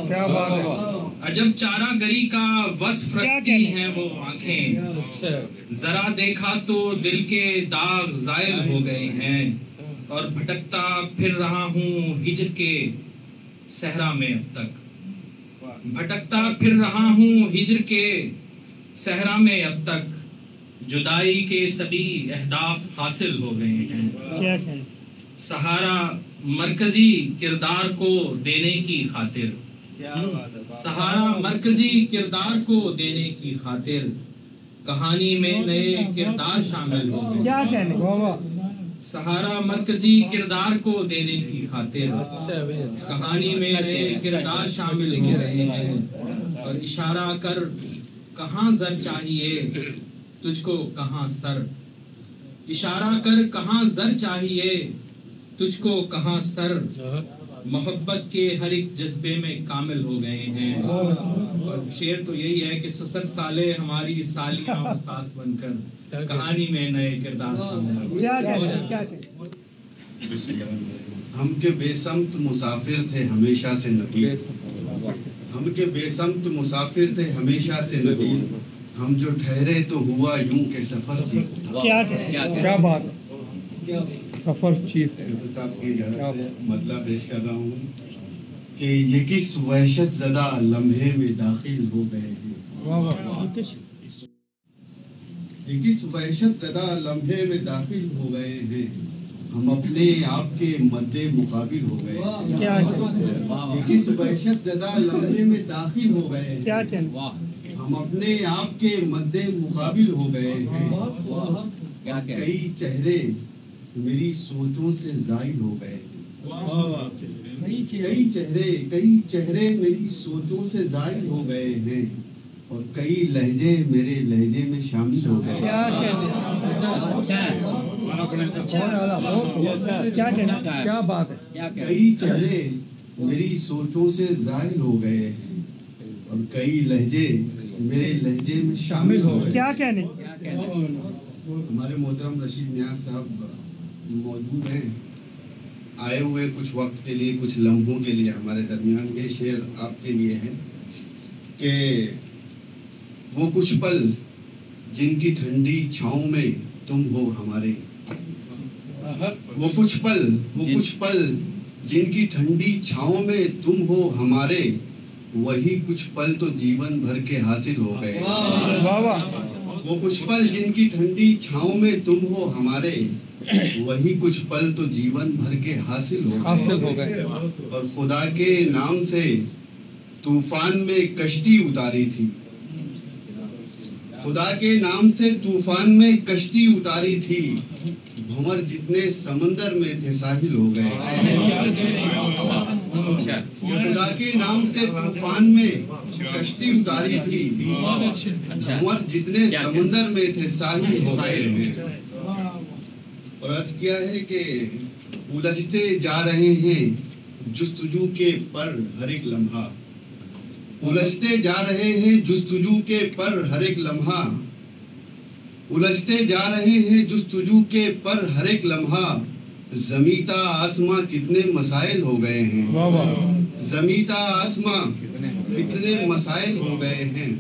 Speaker 3: क्या बात है।
Speaker 1: अजब चारागरी का वस्फ रखती हैं वो आंखें, जरा देखा तो दिल के दाग जायल हो गए हैं, और भटकता फिर रहा हूँ हिज्र के सहरा में अब तक, भटकता फिर रहा हूँ हिज्र के सहरा में अब तक, जुदाई के सभी अहदाफ हासिल हो गए हैं। सहारा मरकजी किरदार को देने की खातिर, सहारा मरकजी किरदार को देने की खातिर, कहानी में नए किरदार शामिल हो गए।
Speaker 6: क्या कहने,
Speaker 1: सहारा मरकजी किरदार को देने की खातिर, कहानी में नए किरदार शामिल हो रहे हैं, और इशारा कर कहाँ जर चाहिए तुझको कहाँ सर, इशारा कर कहाँ जर चाहिए तुझको कहाँ सर, मोहब्बत के हर एक जज्बे में कामिल हो गए हैं। और शेर तो यही है कि ससुर साले हमारी सालियां और सास बनकर कहानी में नए किरदार शामिल।
Speaker 12: हम के बेसमत मुसाफिर थे हमेशा से नबी, हम के बेसमत मुसाफिर थे हमेशा से नबी, हम जो ठहरे तो हुआ यूं के सफर चीफ।
Speaker 3: क्या बात, सफर चीफ
Speaker 12: साहब की मतलब पेश कर रहा हूँ कि ये किस वहशत ज़दा लम्हे में दाखिल हो गए हैं, ये किस वहशत ज़दा लम्हे में दाखिल हो गए हैं, हम अपने आप के मद्दे मुकाबिल हो गए हैं। ये किस वहशत ज़दा लम्हे में दाखिल हो गए हैं, हम अपने आप के मद्दे मुकाबिल हो गए हैं। कई चेहरे मेरी सोचों से जाहिल हो गए, कई चेहरे मेरी सोचों से जाहिल हो गए हैं, और कई लहजे मेरे लहजे में शामिल हो गए।
Speaker 3: क्या बात है।
Speaker 12: कई चेहरे मेरी सोचों से जाहिल हो गए हैं, और कई लहजे मेरे लहजे में शामिल हो गए।
Speaker 6: क्या कहने,
Speaker 12: हमारे मोहतरम रशीद नियाज़ साहब मौजूद हैं, आए हुए कुछ वक्त के लिए, कुछ लम्हों के लिए हमारे दरमियान। ये शेर आपके लिए है कि वो कुछ पल जिनकी ठंडी छाँव में तुम हो हमारे, वो कुछ पल जिनकी ठंडी छाँव में तुम हो हमारे, वही कुछ पल तो जीवन भर के हासिल हो गए। वो कुछ पल जिनकी ठंडी छाँव में तुम हो हमारे, वही कुछ पल तो जीवन भर के हासिल हो गए। और खुदा के नाम से तूफान में कश्ती उतारी थी। खुदा के नाम से तूफान में कश्ती उतारी थी, भंवर जितने समंदर में थे साहिल हो गए। खुदा के नाम से तूफान में कश्ती उतारी थी, भंवर जितने समंदर में थे साहिल हो गए हैं। और अर्ज किया है कि उलझते जा रहे हैं जुस्तजू के पर हर एक लम्हा, उलझते जा रहे हैं जुस्तजू के पर हर एक लम्हा, उलझते जा रहे हैं जुस्तजू के पर हर एक लम्हा। जमीता आसमां कितने मसाइल हो गए हैं, जमीता आसमां कितने मसाइल हो गए हैं।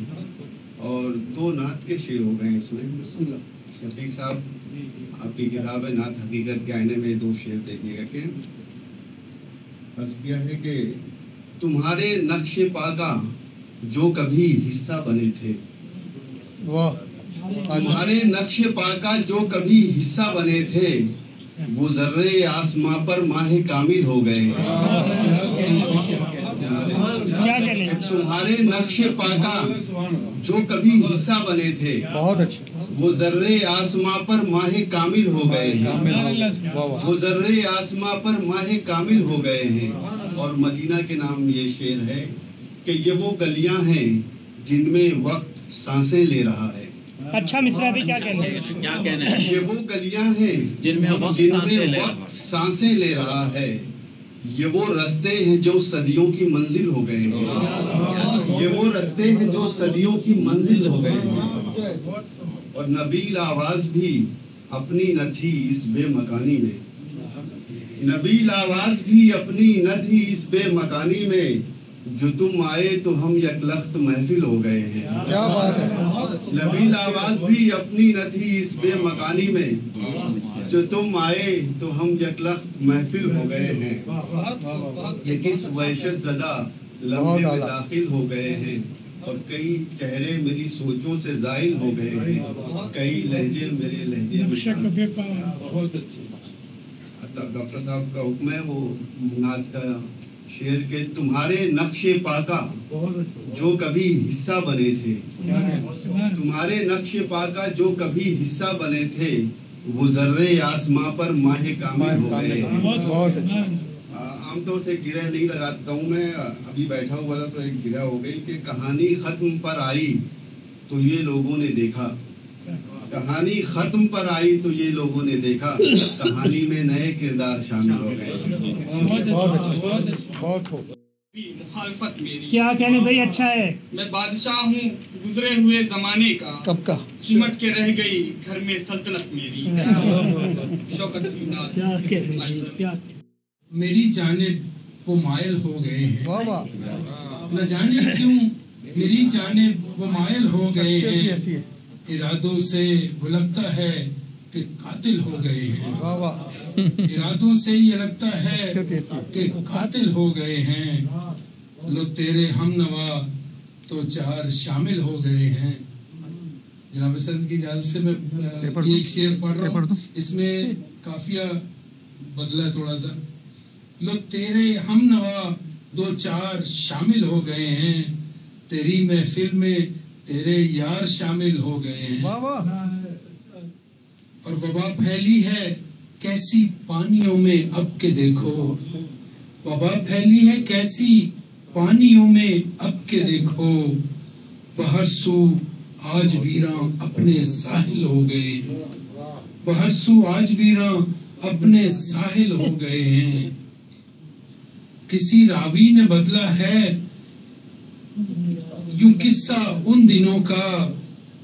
Speaker 12: और 2 नात के शेर हो गए इसमें। शफीक साहब आपकी किताब है नात हकीकत के आईने में 2 शेर देखिएगा कि अर्ज किया है कि तुम्हारे नक्शे पाका जो कभी हिस्सा बने थे, तुम्हारे नक्शे पाका जो कभी हिस्सा बने थे, वो जर्रे आसमां पर माहे कामिल हो गए। तुम्हारे नक्शे पाका जो कभी हिस्सा बने थे, बहुत अच्छा, वो जर्रे आसमां पर माहे कामिल हो गए हैं, वो जर्रे आसमां पर माहे कामिल हो गए हैं। और मदीना के नाम ये शेर है कि ये वो गलियां हैं जिनमें वक्त सांसें ले रहा है।
Speaker 6: अच्छा मिश्रा भी क्या कहना है?
Speaker 12: ये वो गलियां हैं जिनमें वक्त सांसें ले रहा है, ये वो रास्ते हैं जो सदियों की मंजिल हो गए हैं, ये वो रास्ते हैं जो सदियों की मंजिल हो गए हैं। और नबील आवाज भी अपनी न थी इस बेमकानी में, नबील आवाज भी अपनी न थी इस बेमकानी में, जो तुम आए तो हम यकलख्त महफिल हो गए हैं। क्या बात है। नबील आवाज भी अपनी न थी इस बेमकानी में, जो तुम आए तो हम यकलख्त महफिल हो गए हैं। ये किस वहशत ज़दा लम्हे में दाखिल हो गए हैं, और कई चेहरे मेरी सोचों से जाहिल हो गए हैं, कई लहजे मेरे लहजे में। डॉक्टर साहब का हुक्म है वो नात का शेर के तुम्हारे नक्शे पाका जो कभी हिस्सा बने थे, तुम्हारे नक्शे पाका जो कभी हिस्सा बने थे, वो जर्रे आसमां पर माहे कामिल हो गए। आमतौर से गिरह नहीं लगाता हूँ मैं, अभी बैठा हुआ था तो एक गिरह हो गई कि कहानी खत्म पर आई तो ये लोगों ने देखा, कहानी खत्म पर आई तो ये लोगों ने देखा, कहानी में नए किरदार शामिल हो गए।
Speaker 4: मुखालफत मेरी
Speaker 6: क्या कहने भाई? अच्छा है।
Speaker 4: मैं बादशाह हूँ गुजरे हुए जमाने का,
Speaker 3: कब का
Speaker 4: सिमट के रह गई घर में सल्तनत मेरी।
Speaker 5: मेरी जानिब वो मायल हो गए हैं, न जाने क्यों मेरी जानिब वो मायल हो गए हैं, इरादों से वो लगता है कि कातिल हो गए हैं, इरादों से ये लगता है कि कातिल हो गए हैं। लो तेरे हमनवा तो 4 शामिल हो गए हैं। जनाब सदर की इजाजत से मैं एक शेर पढ़ रहा हूँ, इसमें काफिया बदला है थोड़ा सा। लो तेरे हमनवा 2-4 शामिल हो गए हैं, तेरी महफिल में तेरे यार शामिल हो गए हैं। और वबा फैली है कैसी पानियों में अब के देखो, वबा फैली है कैसी पानियों में अब के देखो, बहर सू आज वीरां अपने साहिल हो गए, बहर सू आज वीरां अपने साहिल हो गए हैं। किसी रावी ने बदला है यूं किस्सा उन दिनों का,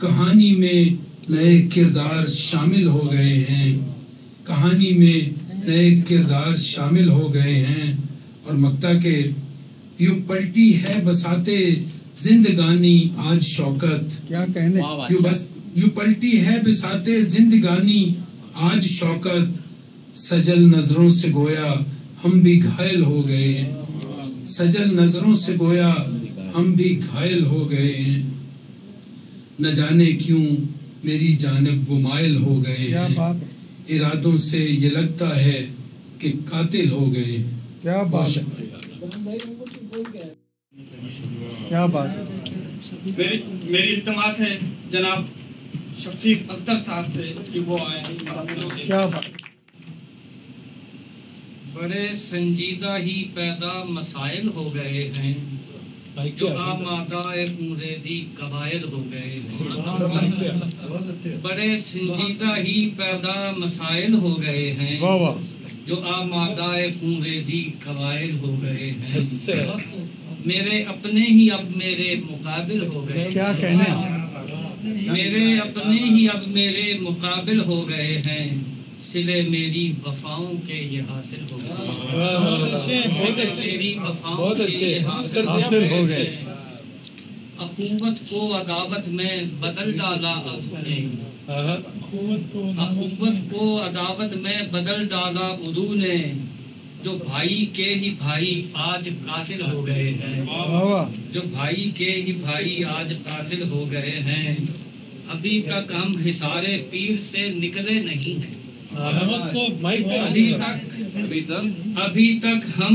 Speaker 5: कहानी में नए किरदार शामिल हो गए हैं, कहानी में नए किरदार शामिल हो गए हैं। और मक्ता के यूं पलटी है बसाते जिंदगानी आज शौकत, क्या कहने, यूं पलटी है बसाते जिंदगानी आज शौकत, सजल नजरों से गोया हम भी घायल हो गए हैं, सजल नजरों से गोया हम भी घायल हो गए हैं। न जाने क्यों मेरी जानिब वो मायल हो गए हैं, इरादों से ये लगता है कि कातिल हो गए हैं। क्या बात है।
Speaker 3: کیا بات.
Speaker 4: میری التماس ہے جناب شفیق اختر صاحب سے کہ وہ آئیں.
Speaker 3: کیا بات.
Speaker 13: بڑے سنجیدہ ہی پیدا مسائل ہو گئے ہیں جو آمادہ خونریزی قبائل ہو گئے ہیں. بڑے سنجیدہ ہی پیدا مسائل ہو گئے ہیں جو آمادہ خونریزی قبائل ہو گئے ہیں. میرے اپنے ہی اب میرے مقابل ہو گئے.
Speaker 3: کیا کہنے.
Speaker 13: میرے اپنے ہی اب میرے مقابل ہو گئے ہیں. سلے میری وفاؤں کے یہ حاصل ہو گئے. میری وفاؤں کے یہ حاصل ہو گئے. اخوت کو عداوت میں بدل ڈالا عدو نے. اخوت کو عداوت میں بدل ڈالا عدو نے. جو بھائی کے ہی بھائی آج قاتل ہو گئے ہیں. جو بھائی کے ہی بھائی آج قاتل ہو گئے ہیں. ابھی تک ہم حصار پیر سے نکلے نہیں ہیں. ابھی تک ہم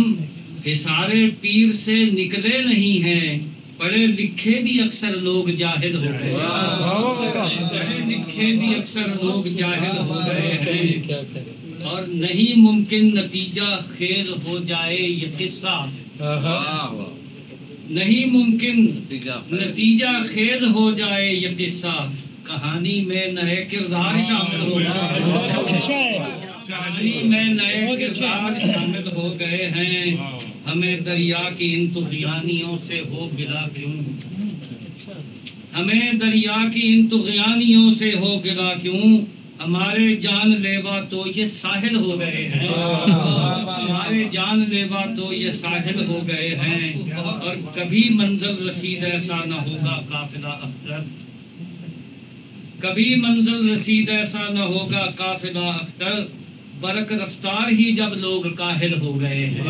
Speaker 13: حصار پیر سے نکلے نہیں ہیں. پڑھے لکھے بھی اکثر لوگ جاہل ہو گئے. پڑھے لکھے بھی اکثر لوگ جاہل ہو گئے ہیں. اور نہیں ممکن نتیجہ خیز ہو جائے یہ قصہ. نہیں ممکن نتیجہ خیز ہو جائے یہ قصہ. کہانی میں نئے کردار شامل ہو گئے. کہانی میں نئے کردار شامل ہو گئے ہیں. ہمیں دریا کی ان طغیانیوں سے ہو گلا کیوں. ہمیں دریا کی ان طغیانیوں سے ہو گلا کیوں. ہمارے جان لیوا تو یہ ساحل ہو گئے ہیں. ہمارے جان لیوا تو یہ ساحل ہو گئے ہیں. اور کبھی منزل رسید ایسا نہ ہوگا قافلہ اختر. کبھی منزل رسید ایسا نہ ہوگا قافلہ اختر. برق رفتار ہی جب لوگ کاہل ہو گئے ہیں.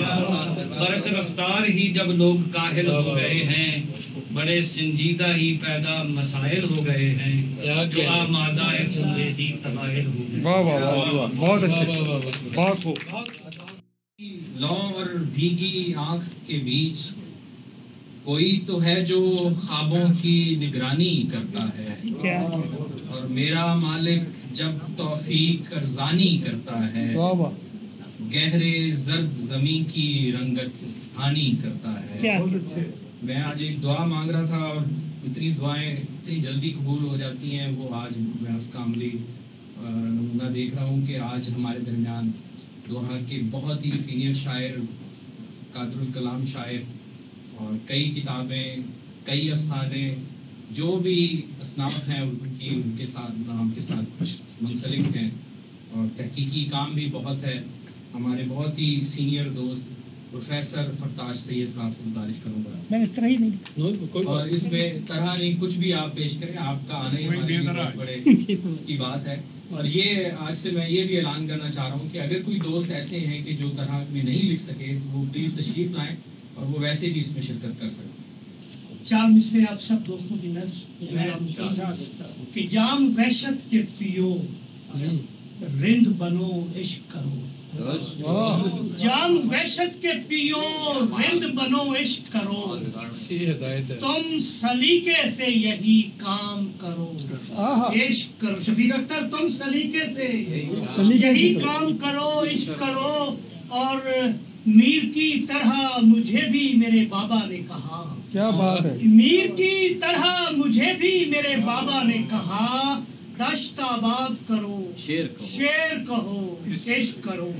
Speaker 13: برق رفتار ہی جب لوگ کاہل ہو گئے ہیں. بڑے سنجیدہ ہی پیدا مسائل ہو گئے ہیں جو آمادہ خونریزی قبائل ہو گئے.
Speaker 3: بہت اچھے. بہت خوب.
Speaker 1: لو اور بھیگی آنکھ کے بیچ کوئی تو ہے جو خوابوں کی نگرانی کرتا ہے. اور میرا مالک جب توفیق ارزانی کرتا ہے گہرے زرد زمین کی رنگت دھانی کرتا ہے. میں آج ایک دعا مانگ رہا تھا اور اتنی دعائیں اتنی جلدی قبول ہو جاتی ہیں. وہ آج میں اس کا عملی نمونہ دیکھ رہا ہوں کہ آج ہمارے درمیان دوحہ کے بہت ہی سینئر شاعر قادر الکلام شاعر اور کئی کتابیں کئی افسانے جو بھی اصناف ہیں ان کے ساتھ نام کے ساتھ منسلک ہیں. اور تحقیقی کام بھی بہت ہے. ہمارے بہت ہی سینئر دوست پروفیسر فرتاش سید صاحب سے گزارش کروں گا اور اس میں طرح نہیں کچھ بھی آپ پیش کریں. آپ کا آنا ہی ہمارے لیے بہت بڑے اس کی بات ہے. اور یہ آج سے میں یہ بھی اعلان کرنا چاہ رہا ہوں کہ اگر کوئی دوست ایسے ہیں کہ جو طرح میں نہیں لکھ سکے تو وہ پلیز تشریف لائیں اور وہ ویسے بھی اس میں شرکت کر سکیں.
Speaker 14: چار مصرے آپ سب دوستوں کی نظر کہ جام وحشت کے پیو رند بنو عشق کرو. جام وحشت کے پیو رند بنو عشق کرو. تم سلیقے سے یہی کام کرو. عشق کرو. شفیق اختر تم سلیقے سے یہی کام کرو عشق کرو. اور میر کی طرح مجھے بھی میرے بابا نے کہا.
Speaker 3: کیا بات ہے.
Speaker 14: میر کی طرح مجھے بھی میرے بابا نے کہا دشت آباد کرو شیر کہو عشق کرو.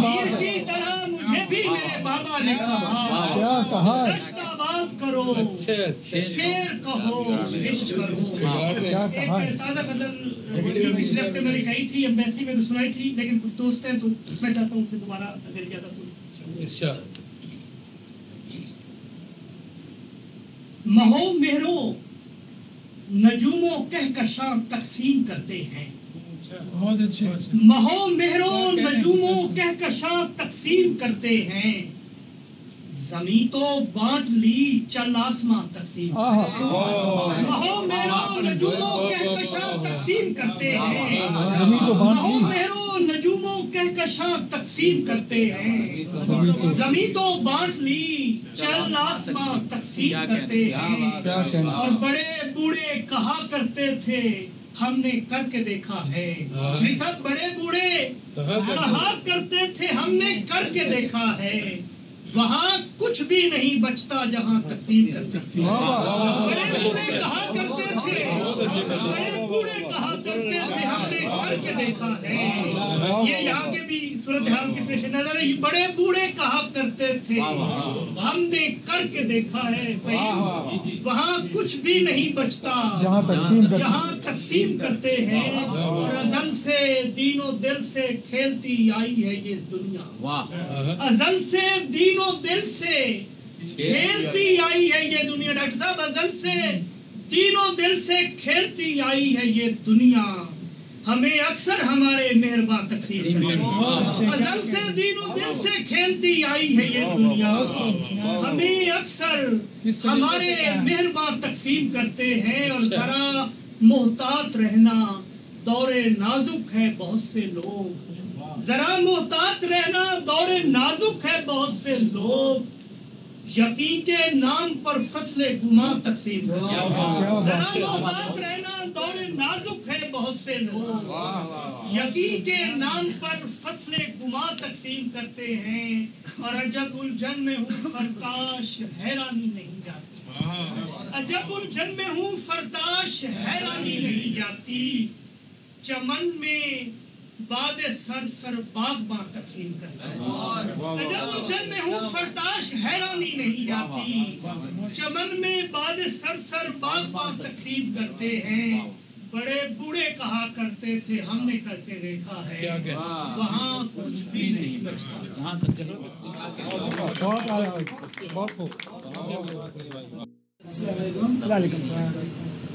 Speaker 14: میر کی طرح مجھے بھی میرے بابا نے کہا دشت آباد کرو شیر کہو عشق کرو. ایک تازہ غزل پچھلے ہفتے میں نے کہی تھی ایمبیسی میں تو سنائی تھی لیکن کچھ دوست ہیں تو میں چاہتا ہوں کہ دوبارہ اگر اجازت ہو. مہو مہرو نجوموں کہکشاں تقسیم کرتے ہیں.
Speaker 3: بہت اچھے.
Speaker 14: مہو مہرو نجوموں کہکشاں تقسیم کرتے ہیں. زمین تو بانٹ لی چل آسماں تقسیم. مہو مہرو نجوموں کہکشاں تقسیم کرتے ہیں. مہو مہرو نجوموں کہکشاں تقسیم کرتے ہیں، زمین تو بانٹ لی چل آسماں تقسیم کرتے ہیں، اور بڑے بوڑھے کہا کرتے تھے ہم نے کر کے دیکھا ہے، صاحب بڑے بوڑھے کہا کرتے تھے ہم نے کر کے دیکھا ہے، وہاں کچھ بھی نہیں بچتا جہاں تقسیم کرتے تھے، بڑے بوڑھے کہا کرتے تھے، بڑے بوڑھے کہا کرتے تھے ہم نے کر کے دیکھا ہے، یہ یہاں کے بھی صورتحال کے پیش نظر ہے، بڑے بوڑھے کہا کرتے تھے ہم نے کر کے دیکھا ہے، وہاں کچھ بھی نہیں بچتا جہاں تقسیم کرتے ہیں، اور ازل سے دین و دل سے کھیلتی آئی ہے یہ دنیا، ازل سے دین و دل سے کھیلتی آئی ہے یہ دنیا، ڈاکٹر صاحب ازل سے دین و دل سے کھیلتی آئی ہے یہ دنیا، ہمیں اکثر ہمارے مہرباں تقسیم ازل سے دین و دل سے کھیلتی آئی ہے یہ دنیا، ہمیں اکثر ہمارے مہرباں تقسیم کرتے ہیں، اور ذرا محتاط رہنا دور نازک ہے بہت سے لوگ، ذرا محتاط رہنا دور نازک ہے بہت سے لوگ، یقین کے نام پر فصل گماں تقسیم کرتے ہیں، ذرا محتاط رہنا دور نازک ہے بہت سے لوگ، یقین کے نام پر فصل گماں تقسیم کرتے ہیں، اور عجب الجھن میں ہوں فرتاش حیرانی نہیں جاتی، عجب الجھن میں ہوں فرتاش حیرانی نہیں جاتی، چمن میں باد سر سر باغباں تقسیم کرتا ہے، عجب الجھن میں ہوں فرتاش حیرانی نہیں جاتی، چمن میں باد سر سر باغباں تقسیم کرتے ہیں، بڑے بوڑھے کہا کرتے تھے ہم نے کر کے دیکھا ہے، وہاں کچھ بھی نہیں بچتا۔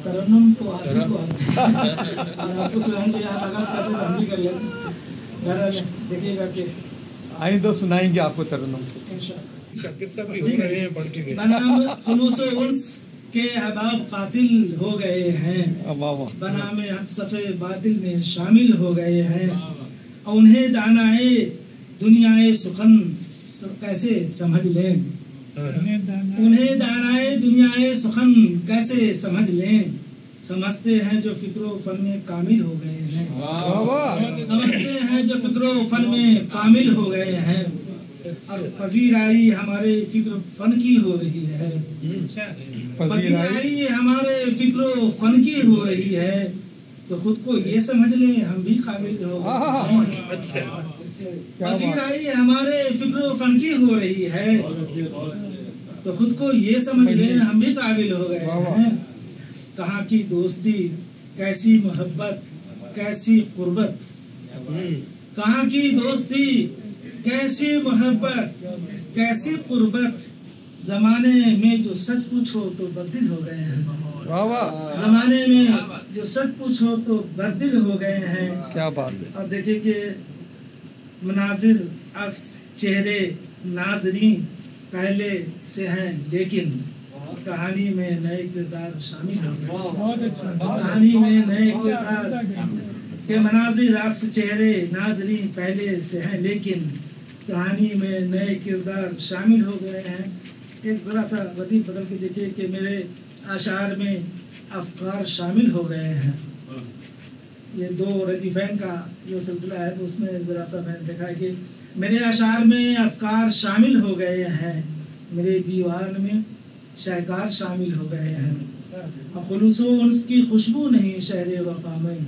Speaker 15: ترنم تو آپ ہی کو آتا ہے، اور آپ کو سنائیں گے، آپ آغاز کرتے ہیں ہم بھی کر لیتے ہیں، بہرحال دیکھیے گا کہ
Speaker 16: آئیں تو سنائیں گے آپ کو ترنم۔
Speaker 15: بنام خلوص و انس کے احباب قاتل ہو گئے ہیں، بنام حق صفِ باطل میں شامل ہو گئے ہیں، اور انہیں دانائے دنیائے سخن کیسے سمجھ لیں، انہیں دانائے دنیائے سخن کیسے سمجھ لیں، سمجھتے ہیں جو فکر و فن میں کامل ہو گئے ہیں، سمجھتے ہیں جو فکر و فن میں کامل ہو گئے ہیں، اور پذیرائی ہمارے فکر فن کی ہو رہی ہے، پذیرائی ہمارے فکر و فن کی ہو رہی ہے، تو خود کو یہ سمجھ لیں ہم بھی قابل ہو گئے ہیں، پذیرائی ہمارے فکر و فن کی ہو رہی ہے، تو خود کو یہ سمجھ لیں ہم بھی قابل ہو گئے ہیں، کہاں کی دوستی کیسی محبت کیسی قربت، کہاں کی دوستی کیسی محبت کیسی قربت، زمانے میں جو سچ پوچھو تو بدل ہو گئے ہیں، زمانے میں جو سچ پوچھو تو بدل ہو گئے ہیں،
Speaker 16: کیا بات ہے۔
Speaker 15: اور دیکھیں کہ مناظر عکس چہرے ناظرین پہلے سے ہیں، لیکن کہانی میں نئے کردار شامل ہو گئے، کہانی میں نئے کردار کے مناظر عکس چہرے ناظرین پہلے سے ہیں، لیکن کہانی میں نئے کردار شامل ہو گئے ہیں۔ ایک ذرا سا ردیف بدل کے دیکھیے کہ میرے اشعار میں افکار شامل ہو گئے ہیں، یہ دو ردیفین کا جو سلسلہ ہے تو اس میں ذرا سا میں نے دیکھا ہے کہ میرے اشعار میں افکار شامل ہو گئے ہیں، میرے دیوان میں شاہکار شامل ہو گئے ہیں، خلوص و انس کی خوشبو نہیں شہر وفا میں،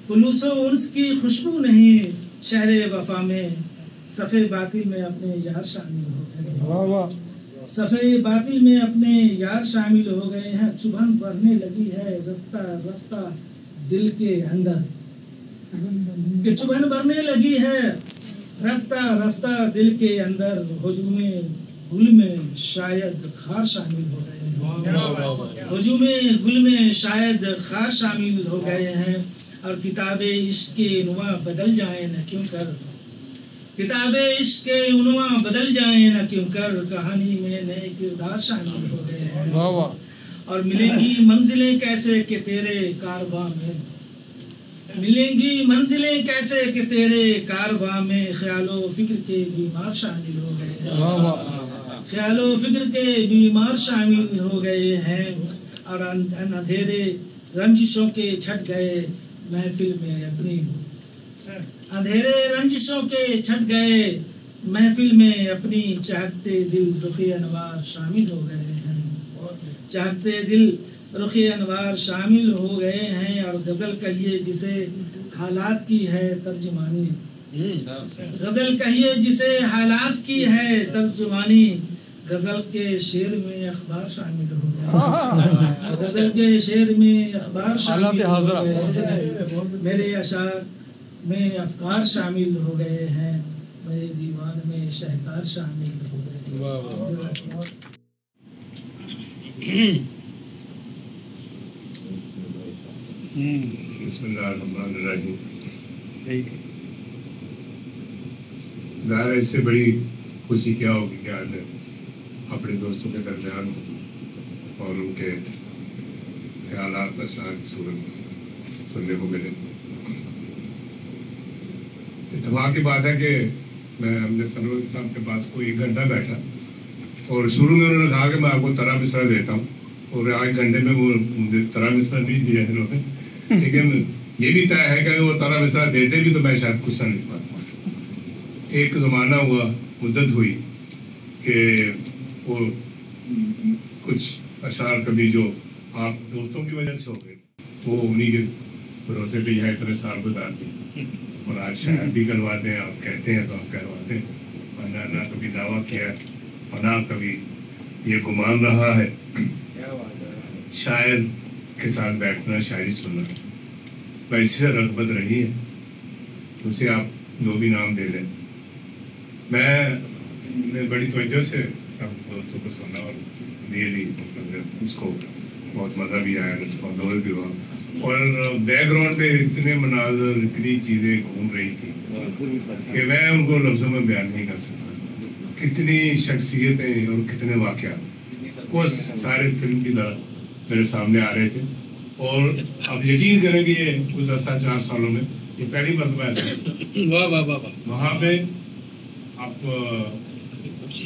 Speaker 15: خلوص و انس کی خوشبو نہیں شہر وفا میں، صفِ باطل میں اپنے یار شامل ہو گئے ہیں، صفِ باطل میں اپنے یار شامل ہو گئے ہیں، چبھن بڑھنے لگی ہے رفتہ رفتہ دل کے اندر، کہ چبھن بڑھنے لگی ہے رفتہ رفتہ دل کے اندر، ہجوم گل میں شاید خار شامل ہو گئے ہیں، ہجوم گل میں شاید خار شامل ہو گئے ہیں، اور کتاب عشق کے عنواں بدل جائیں نہ کیوں کر، کتاب عشق کے عنواں بدل جائیں نہ کیوں کر، کہانی میں نئے کردار شامل ہو گئے ہیں، اور ملیں گی منزلیں کیسے کہ تیرے کارواں میں، ملیں گی منزلیں کیسے کہ تیرے کارواں میں خیال و فکر کے بیمار شامل ہو گئے خیال و فکر کے بیمار شامل ہو گئے ہیں اور اندھیرے رنجشوں کے چھٹ گئے محفل میں اپنی اندھیرے رنجشوں کے چھٹ گئے محفل میں اپنی چاہتے دل رخی انوار شامل ہو گئے ہیں چاہتے دل رخی انوار شامل ہو گئے ہیں اور غزل کہیے جسے حالات کی ہے ترجمانی غزل کہیے جسے حالات کی ہے ترجمانی غزل کے شعر میں اخبار شامل ہو گئے غزل کے شعر میں اخبار شامل ہو گئے میرے اشعار میں افکار شامل ہو گئے ہیں میرے دیوان میں شہکار شامل ہو گئے
Speaker 9: بسم اللہ الرحمن الرحیم. ظاہر اس سے بڑی خوشی کیا ہوگی کہ آج اپنے دوستوں کے درمیان اور ان کے خیالات اشعار کی صورت سننے کو ملے. اتفاق کی بات ہے کہ میں حمزہ سرور صاحب کے پاس کوئی 1 گھنٹہ بیٹھا اور شروع میں انہوں نے کہا کہ میں آپ کو ترا مصرع دیتا ہوں اور 1 گھنٹے میں وہ مجھے ترا مصرع نہیں دیا انہوں نے, لیکن یہ بھی طے ہے کہ اگر وہ ترا مصرع دیتے بھی تو میں شاید کچھ نہ لکھ پاتا. ایک زمانہ ہوا, مدت ہوئی کہ وہ کچھ اشعار کبھی جو آپ دوستوں کی وجہ سے ہو گئے وہ انہی کے بھروسے پہ یہاں اتنے سال گزارتے ہیں اور آج شاعر بھی کرواتے ہیں. آپ کہتے ہیں تو آپ کرواتے ہیں, ورنہ نہ کبھی دعویٰ کیا ہے اور نہ کبھی یہ گمان رہا ہے. شاعر کے ساتھ بیٹھنا, شاعری سننا, ویسے رغبت رہی ہے, اسے آپ جو بھی نام دے لیں. میں بڑی توجہ سے سب دوستوں کو سنا اور ریئلی اس کو بہت مزہ بھی آیا, اور دور بھی ہوا, اور بیک گراؤنڈ پہ اتنے مناظر, اتنی چیزیں گھوم رہی تھی کہ میں ان کو لفظوں میں بیان نہیں کر سکتا. کتنی شخصیتیں اور کتنے واقعات وہ سارے فلم کی طرح میرے سامنے آ رہے تھے. اور اب یقین کریں کہ یہ گزشتہ 4 سالوں میں یہ پہلی مرتبہ ایسا وہاں پہ آپ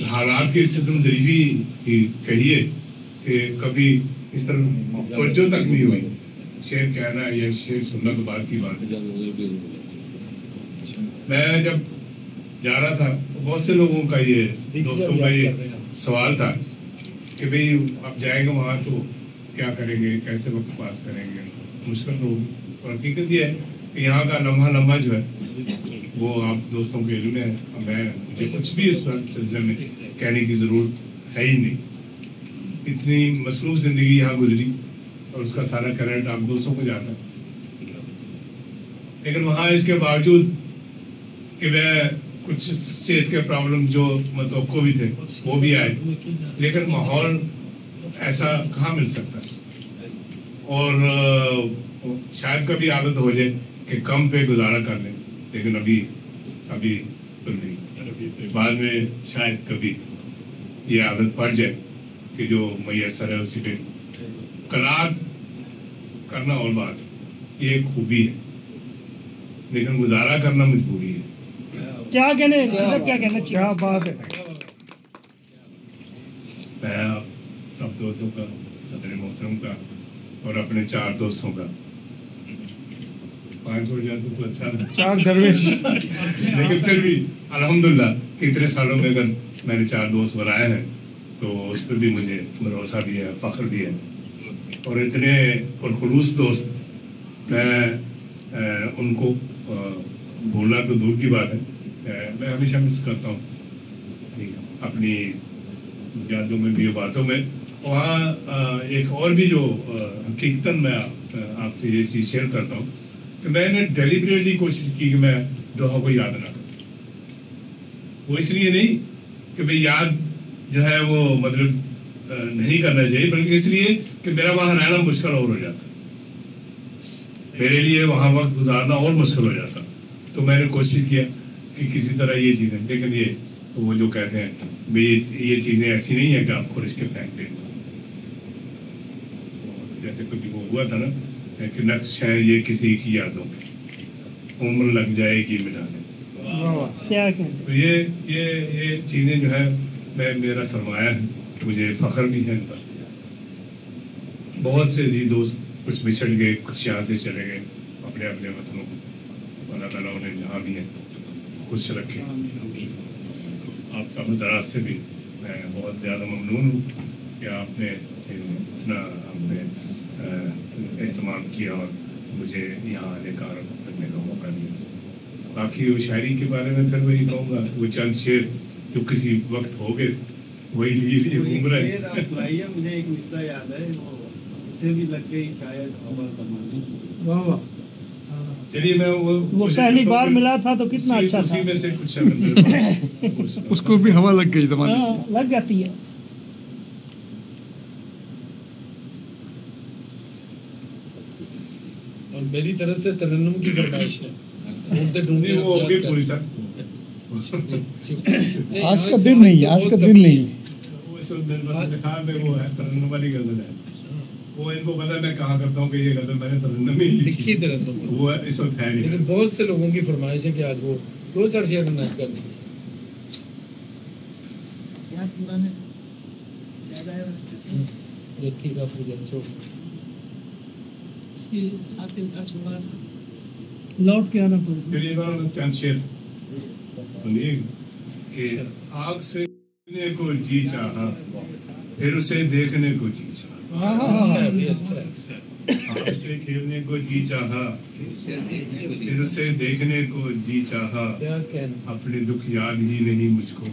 Speaker 9: حالات کی ستم ظریفی کہیے کہ کبھی اس طرح توجہ تک نہیں ہوئی. شعر کہنا یا شعر سننا تو بات کی بات ہے. میں جب جا رہا تھا بہت سے لوگوں کا یہ دوستوں کا یہ سوال تھا کہ بھئی آپ جائیں گے وہاں تو کیا کریں گے, کیسے وقت پاس کریں گے, مشکل تو ہوگی. اور حقیقت یہ ہے کہ یہاں کا لمحہ جو ہے وہ آپ دوستوں کے علم ہے. مجھے کچھ بھی اس وقت سلسلے میں کہنے کی ضرورت ہے ہی نہیں. اتنی مصروف زندگی یہاں گزری اور اس کا سارا کریڈٹ آپ دوستوں کو جاتا ہے. لیکن وہاں اس کے باوجود کہ میں کچھ صحت کے پرابلم جو متوقع بھی تھے وہ بھی آئے, لیکن ماحول ایسا کہاں مل سکتا ہے. اور شاید کبھی عادت ہو جائے کہ کم پہ گزارا کر لیں, لیکن ابھی تو نہیں. بعد میں شاید کبھی یہ عادت پڑ جائے کہ جو میسر ہے اسی پہ قناعت کرنا اور بات, یہ ایک خوبی ہے, لیکن گزارا کرنا مجبوری ہے.
Speaker 6: کیا کہنے کیا بات ہے.
Speaker 9: میں سب دوستوں کا, صدر محترم کا اور اپنے 4 دوستوں کا 5 ہو جاتے تو اچھا نہیں, 4 درویش, لیکن پھر بھی الحمدللہ کہ اتنے سالوں میں اگر میں نے 4 دوست بنائے ہیں تو اس پہ بھی مجھے بھروسہ بھی ہے, فخر بھی ہے. اور اتنے پرخلوص دوست, میں ان کو بھولنا تو دور کی بات ہے. میں ہمیشہ مس کرتا ہوں اپنی یادوں میں بھی, باتوں میں. وہاں ایک اور بھی جو حقیقتاً میں آپ سے یہ چیز شیئر کرتا ہوں کہ میں نے ڈیلیبریٹلی کوشش کی کہ میں دوہا کو یاد نہ کروں. وہ اس لیے نہیں کہ بھئی یاد جو ہے وہ مطلب نہیں کرنا چاہیے, بلکہ اس لیے کہ میرا وہاں رہنا مشکل اور ہو جاتا, میرے لیے وہاں وقت گزارنا اور مشکل ہو جاتا. تو میں نے کوشش کیا کہ کسی طرح یہ چیزیں, لیکن یہ وہ جو کہتے ہیں بھئی یہ چیزیں ایسی نہیں ہیں کہ آپ کو رشتے پھینک دیں. جیسے کبھی وہ ہوا تھا نا کہ نقش ہے یہ کسی کی یادوں کے,
Speaker 17: उम्र लग जाएगी मिटाने।
Speaker 6: क्या
Speaker 17: तो ये चीज़ें जो है मेरा सरमाया है, मुझे फ़ख्र भी है। बहुत से जी दोस्त कुछ बिछड़ गए, कुछ यहाँ से चले गए अपने अपने वतनों को। अल्लाह ताला उन्हें जहाँ भी है खुश रखे। आप सब हज़रात से भी मैं बहुत ज़्यादा ममनून हूँ कि आपने इतना आपने एहतमाम किया और मुझे यहाँ आने का करने का मौका दिया। बाकी वो शायरी के बारे में फिर वही कहूँगा, वो चंद शेर जो किसी वक्त हो गए वही लिए घूम रहे हैं।
Speaker 12: मुझे एक मिसरा याद है, उसे भी लग गई शायद हवा तमानी।
Speaker 6: वाह वाह।
Speaker 17: चलिए मैं
Speaker 6: वो पहली बार मिला था तो कितना अच्छा था।
Speaker 17: उसी में से कुछ
Speaker 16: उसको भी हवा लग गई तमानी।
Speaker 6: लग जाती है।
Speaker 7: और मेरी तरफ से तरन्नुम की फरमाइश है, ढूंढते ढूंढते
Speaker 17: वो होगी पूरी सर।
Speaker 16: आज का दिन नहीं है, आज का दिन नहीं है।
Speaker 17: वो है तरन्नुम वाली गजल है, वो इनको पता मैं कहा करता हूँ कि ये गजल मैंने तरन्नुम ही
Speaker 7: लिखी तरन्नुम
Speaker 17: वो इस वक्त है नहीं।
Speaker 7: लेकिन बहुत से लोगों की फरमाइश है कि आज वो 2-4 शेर नाच कर देंगे। ठीक है
Speaker 6: इसकी लौट के आना
Speaker 17: पड़ेगा। चंद शेर सुनिए कि आग से देखने को जी चाहा, फिर उसे देखने को जी चाहा। आग से खेलने को जी चाहा, फिर उसे देखने को जी चाहा। अपने दुख याद ही नहीं मुझको,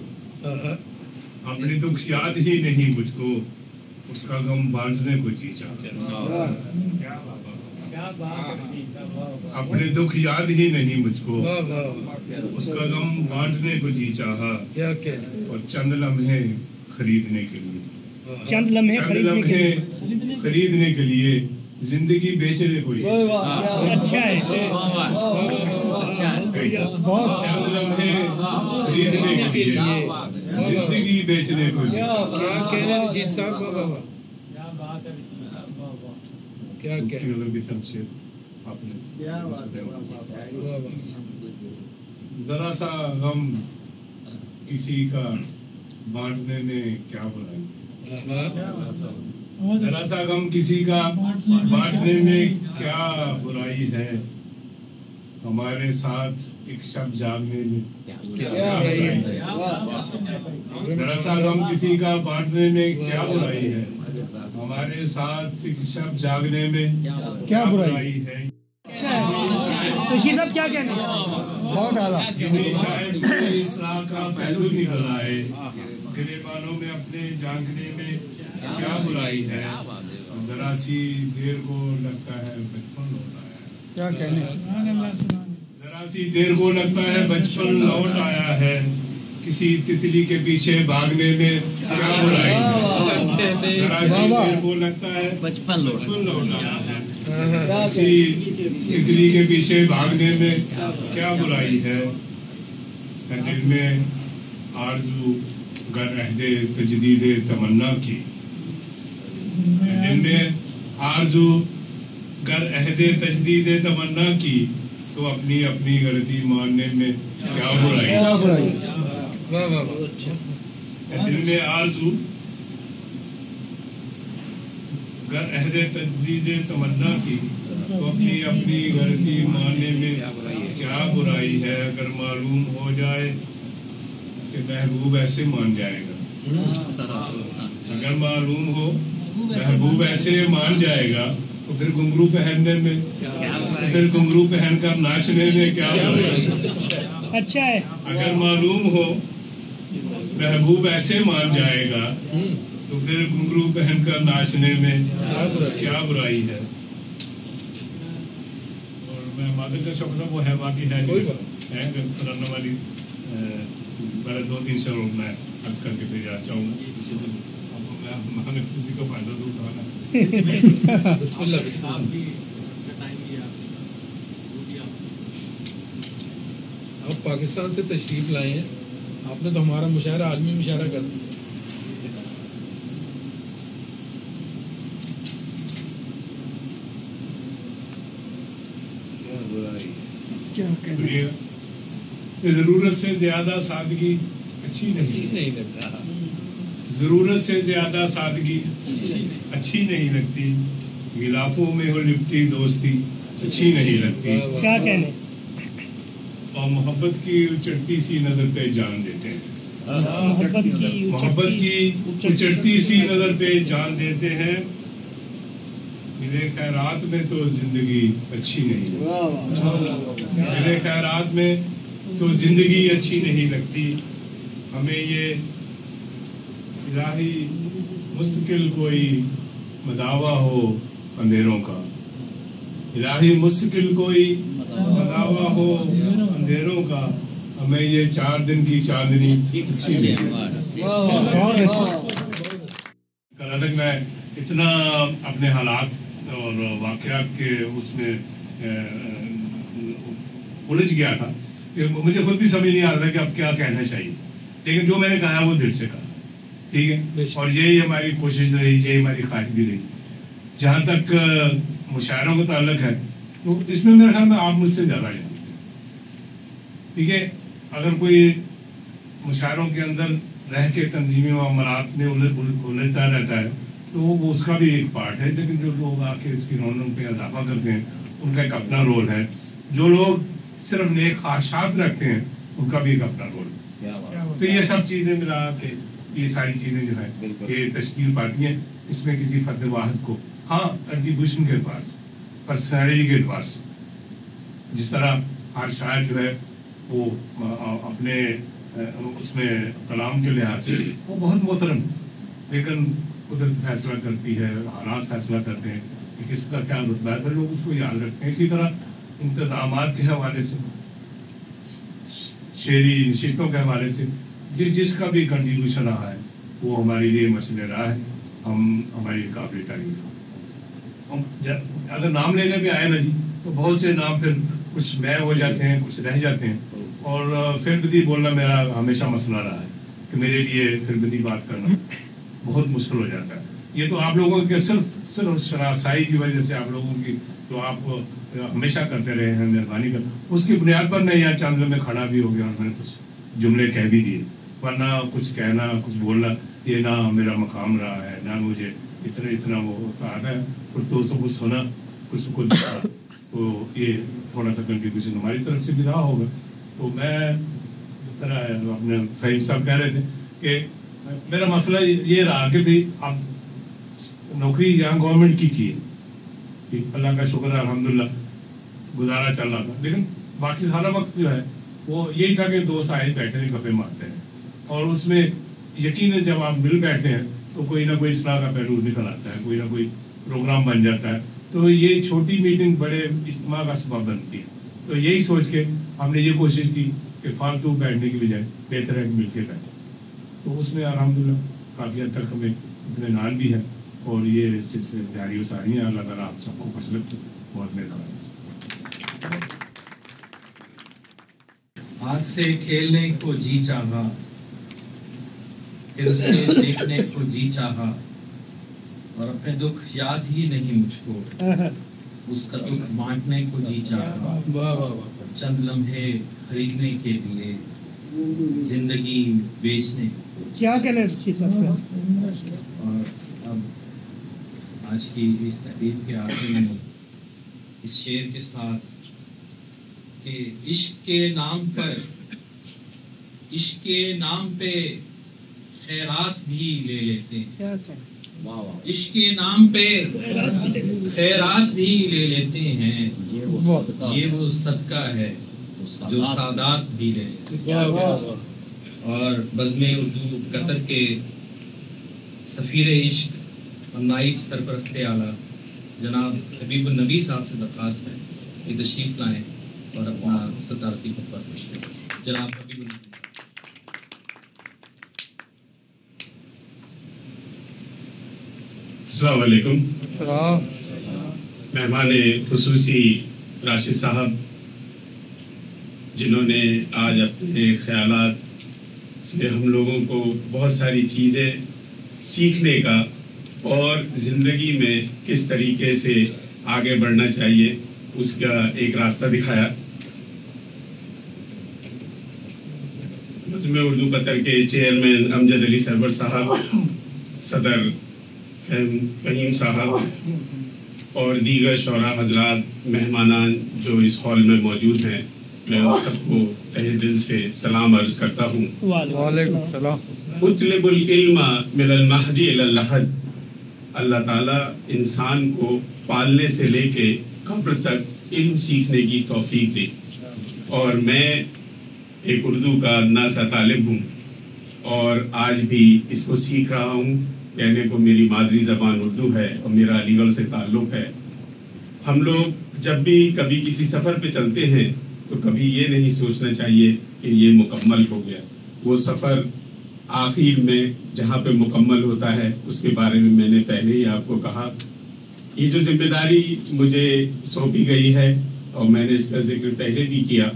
Speaker 17: अपने दुख याद ही नहीं मुझको, उसका गम बांटने को जी चाहा। अपने दुख याद ही नहीं मुझको, उसका गम बांटने को जी चाहा। और चंद लम्हे खरीदने के लिए,
Speaker 6: चंद लम्हे
Speaker 17: खरीदने के लिए जिंदगी बेचने को।
Speaker 6: अच्छा है।
Speaker 17: चंद लम्हे खरीदने के लिए जिंदगी बेचने को।
Speaker 7: क्या कह रहे हैं साहब? क्या
Speaker 17: जरा सा गम किसी का बांटने में क्या बुराई, जरा सा गम किसी का बांटने में क्या बुराई है। हमारे साथ एक शब जागने में क्या बुराई है। जरा सा गम किसी का बांटने में क्या बुराई है। हमारे साथ एक शब जागने में क्या बुराई है।
Speaker 6: तो ये सब क्या कहने
Speaker 16: बहुत आला।
Speaker 17: शायद कोई इस्लाह का पहलू निकल आए, गिरेबानों में अपने झांकने में क्या बुराई है। जरा सी देर को लगता है बचपन लौट आया।
Speaker 16: क्या कहने,
Speaker 17: जरा सी देर को लगता है बचपन लौट आया है। किसी तितली के पीछे भागने में क्या बुराई है। जरा सी देर को लगता है बचपन लौट आया है। किसी तितली के पीछे भागने में क्या बुराई है। दिल में आरज़ू गर अहदे तजदीदे तमन्ना की, दिल में आरज़ू गर अहदे तजदीदे तमन्ना की, तो अपनी अपनी गलती मानने में क्या बुराई। दिल में आरज़ू गर अहदे तजदीदे तमन्ना की, तो अपनी अपनी गलती मानने में क्या बुराई है। अगर मालूम हो जाए कि महबूब ऐसे मान जाएगा, अगर मालूम हो महबूब ऐसे मान जाएगा, तो फिर घुंघरू पहनने में, तो फिर घुंघरू पहनकर नाचने में क्या बुराई।
Speaker 6: अच्छा है।
Speaker 17: अगर मालूम हो महबूब ऐसे मान जाएगा, तो फिर घुंघरू पहनकर नाचने में क्या बुराई है। और मैं मादक का शब्द वो है, बाकी है तरन्नुम वाली पहले 2-3 शेर मैं अर्ज करके फिर जा चाहूँगा। मैं सूजी का फायदा तो उठाना।
Speaker 7: बिस्मिल्लाह। आप पाकिस्तान से तशरीफ लाए हैं, आपने तो हमारा मुशायरा आलमी मुशायरा कर दिया।
Speaker 6: क्या
Speaker 17: सुनिएगा, ज़रूरत से ज़्यादा सादगी अच्छी नहीं लगता, ज़रूरत से ज़्यादा सादगी अच्छी नहीं लगती, गिलाफों में हो लिपटी दोस्ती अच्छी नहीं लगती,
Speaker 6: क्या कहने,
Speaker 17: और मोहब्बत की उचटती सी नज़र पे जान देते हैं, मोहब्बत की उचटती सी नज़र पे जान देते हैं, मेरे खैरात में तो जिंदगी अच्छी नहीं लगती, मेरे खैरात में तो जिंदगी अच्छी नहीं लगती, हमें ये इलाही मुस्तकिल कोई मदावा हो अंधेरों का, इलाही मुस्तकिल कोई मदावा हो अंधेरों का, हमें ये 4 दिन की चांदनी अच्छी नहीं। कर्नाटक में इतना अपने हालात और वाक़यात के उसमें उलझ गया था कि मुझे खुद भी समझ नहीं आ रहा कि अब क्या कहना चाहिए, लेकिन जो मैंने कहा वो दिल से कहा, ठीक है, और यही हमारी कोशिश रही, यही हमारी ख्वाहिश भी रही। जहाँ तक मुशायरों का ताल्लुक है तो इसमें मेरे ख्याल में आप मुझसे ज़्यादा जानते हैं, ठीक है। अगर कोई मुशायरों के अंदर रह के तंजीमी मामलात में उलझता रहता है तो वो उसका भी एक पार्ट है, लेकिन जो लोग आके इसकी रौनक पे इजाफा करते हैं उनका एक अपना रोल है, जो लोग सिर्फ नेक ख्वाहिशात रखते हैं उनका भी एक अपना रोल है। तो ये सब चीज़ें मिला के ये सारी चीज़ें जो है ये तश्कील पाती हैं। इसमें किसी फर्द वाहिद को, हाँ, कंट्रीब्यूशन के एतबार से, पर्सनैलिटी के एतबार से, जिस तरह हर शायर जो है वो अपने उसमें कलाम के लिहाज से वो बहुत मोहतरम, लेकिन कुदरत फैसला करती है, हालात फैसला करते हैं कि किसका क्या रुतबा है, फिर लोग उसको याद रखते हैं। इसी तरह इंतज़ामात के हवाले से, शेरी नशिस्तों के हवाले से जिसका भी कंट्रीब्यूशन रहा है वो हमारे लिए मसले रहा है, हमारी काबिल तारीफ। अगर नाम लेने पे आए ना जी तो बहुत से नाम फिर कुछ मैं हो जाते हैं, कुछ रह जाते हैं, और फिरबदी बोलना मेरा हमेशा मसला रहा है कि मेरे लिए फिरबदी बात करना बहुत मुश्किल हो जाता है। ये तो आप लोगों के सिर्फ शनासाई की वजह से, आप लोगों की तो आप हमेशा करते रहे हैं, मेहरबानी कर, उसकी बुनियाद पर मैं यहाँ चांदल में खड़ा भी हो गया और मैंने कुछ जुमले कह भी दिए, वरना कुछ कहना, कुछ बोलना ये ना मेरा मकाम रहा है, ना मुझे इतना वो होता है, और दोस्तों कुछ सुना, कुछ को देखा, तो ये थोड़ा सा कंट्रीब्यूशन हमारी तरफ से भी रहा होगा। तो मैं इस तरह अपने फहीम साहब कह रहे थे कि मेरा मसला ये रहा कि भाई आप नौकरी यहाँ गवर्नमेंट की है, अल्लाह का शुक्र है, अल्हम्दुलिल्लाह गुजारा चल रहा था, लेकिन बाकी सारा वक्त जो है वो यही था कि दोस्त आए बैठे हैं, गप्पे मारते हैं, और उसमें यकीन जब आप मिल बैठते हैं तो कोई ना कोई इस्लाह का पहलू निकल आता है, कोई ना कोई प्रोग्राम बन जाता है। तो ये छोटी मीटिंग बड़े इज्तिमा का सबब बनती है। तो यही सोच के हमने ये कोशिश की कि फालतू बैठने की बजाय बेहतर है मिल के बैठे, तो उसमें अल्हम्दुलिल्लाह काफ़ी हद तक हमें इत्मीनान भी है, और ये सिलसिले जारी व सारी हैं। अल्लाह ताला आप सबको खुश रखे, बहुत मेहरबानी।
Speaker 1: आग से खेलने को जी चाहा, फिर उसे देखने को जी चाहा, और अपने दुख याद ही नहीं मुझको, उसका दुख बांटने को जी चाहा, चंद लम्हे खरीदने के लिए जिंदगी बेचने को।
Speaker 6: क्या कहना है?
Speaker 1: और अब आज की इस तकरीर के आखिर में इस शेर के साथ कि इश्क के नाम पे खैरात भी ले लेते हैं, इश्क के नाम पे खैरात भी ले लेते हैं, ये वो सदका है जो सादात भी ले लेते हैं। और बज़्मे उर्दू कतर के सफ़ीर इश्क और नाइब सरपरस्त आला जनाब हबीबुल नबी साहब से दरख्वास्त है कि तशरीफ़ लाएँ और अपना सदारती खुतबा पेश करें। जनाब हबीबुल नबी।
Speaker 17: अस्सलाम वालेकुम। मेहमान खुसूसी राशिद साहब, जिन्होंने आज अपने ख्यालात से हम लोगों को बहुत सारी चीज़ें सीखने का और ज़िंदगी में किस तरीके से आगे बढ़ना चाहिए उसका एक रास्ता दिखाया। नज़्म उर्दू कतर के चेयरमैन अमजद अली सरवर साहब, सदर फहीम साहब और दीगर शोरा हजरात, मेहमानान जो इस हॉल में मौजूद हैं, मैं उन सबको तहे दिल से सलाम अर्ज करता हूँ।
Speaker 16: वालेकुम सलाम।
Speaker 17: उतलबुल इल्मा मिनल महदी इलल लहद, अल्लाह ताला इंसान को पालने से लेके कब्र तक इल्म सीखने की तौफीक दे। और मैं एक उर्दू का अदना सा तालिब हूँ और आज भी इसको सीख रहा हूँ। कहने को मेरी मादरी ज़बान उर्दू है और मेरा अलीगढ़ से ताल्लुक़ है। हम लोग जब भी कभी किसी सफ़र पे चलते हैं तो कभी ये नहीं सोचना चाहिए कि ये मुकम्मल हो गया। वो सफ़र आखिर में जहाँ पे मुकम्मल होता है उसके बारे में मैंने पहले ही आपको कहा। ये जो जिम्मेदारी मुझे सौंपी गई है और मैंने इसका जिक्र पहले भी किया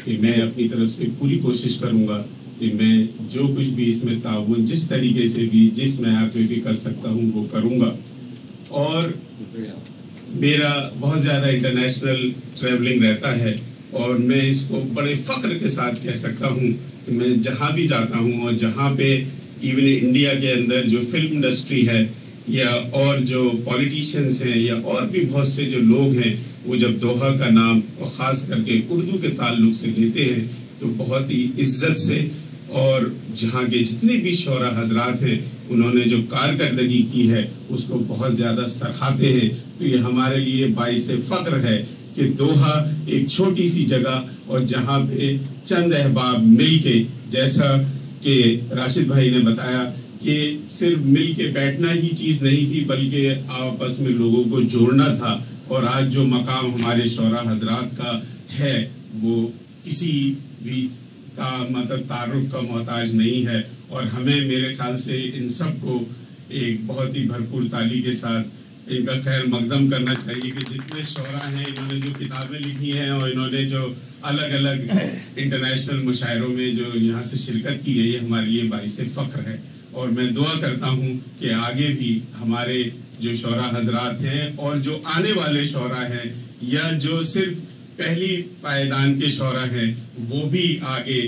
Speaker 17: कि मैं अपनी तरफ से पूरी कोशिश करूँगा कि मैं जो कुछ भी इसमें ताउन जिस तरीके से भी जिस मैयार पे भी कर सकता हूँ वो करूँगा। और मेरा बहुत ज़्यादा इंटरनेशनल ट्रैवलिंग रहता है और मैं इसको बड़े फ़ख्र के साथ कह सकता हूँ कि मैं जहाँ भी जाता हूँ और जहाँ पे इवन इंडिया के अंदर जो फिल्म इंडस्ट्री है या और जो पॉलिटिशियंस हैं या और भी बहुत से जो लोग हैं, वो जब दोहा का नाम और ख़ास करके उर्दू के ताल्लुक से लेते हैं तो बहुत ही इज्जत से, और जहाँ के जितने भी शोरा हजरात हैं उन्होंने जो कारकर्दगी की है उसको बहुत ज़्यादा सराहते हैं। तो ये हमारे लिए बाइस फ़ख्र है कि दोहा एक छोटी सी जगह और जहाँ पे चंद अहबाब मिल के, जैसा कि राशिद भाई ने बताया कि सिर्फ मिल के बैठना ही चीज़ नहीं थी बल्कि आपस में लोगों को जोड़ना था। और आज जो मकाम हमारे शोरा हजरात का है वो किसी भी मतलब तारुफ का मोहताज नहीं है। और हमें मेरे ख्याल से इन सब को एक बहुत ही भरपूर ताली के साथ इनका खैर मकदम करना चाहिए कि जितने शोरा हैं इन्होंने जो किताबें लिखी हैं और इन्होंने जो अलग अलग इंटरनेशनल मुशायरों में जो यहाँ से शिरकत की है, ये हमारे लिए बाइस फ़ख्र है। और मैं दुआ करता हूँ कि आगे भी हमारे जो शोरा हजरात हैं और जो आने वाले शोरा हैं या जो सिर्फ पहली पायदान के शोरा हैं वो भी आगे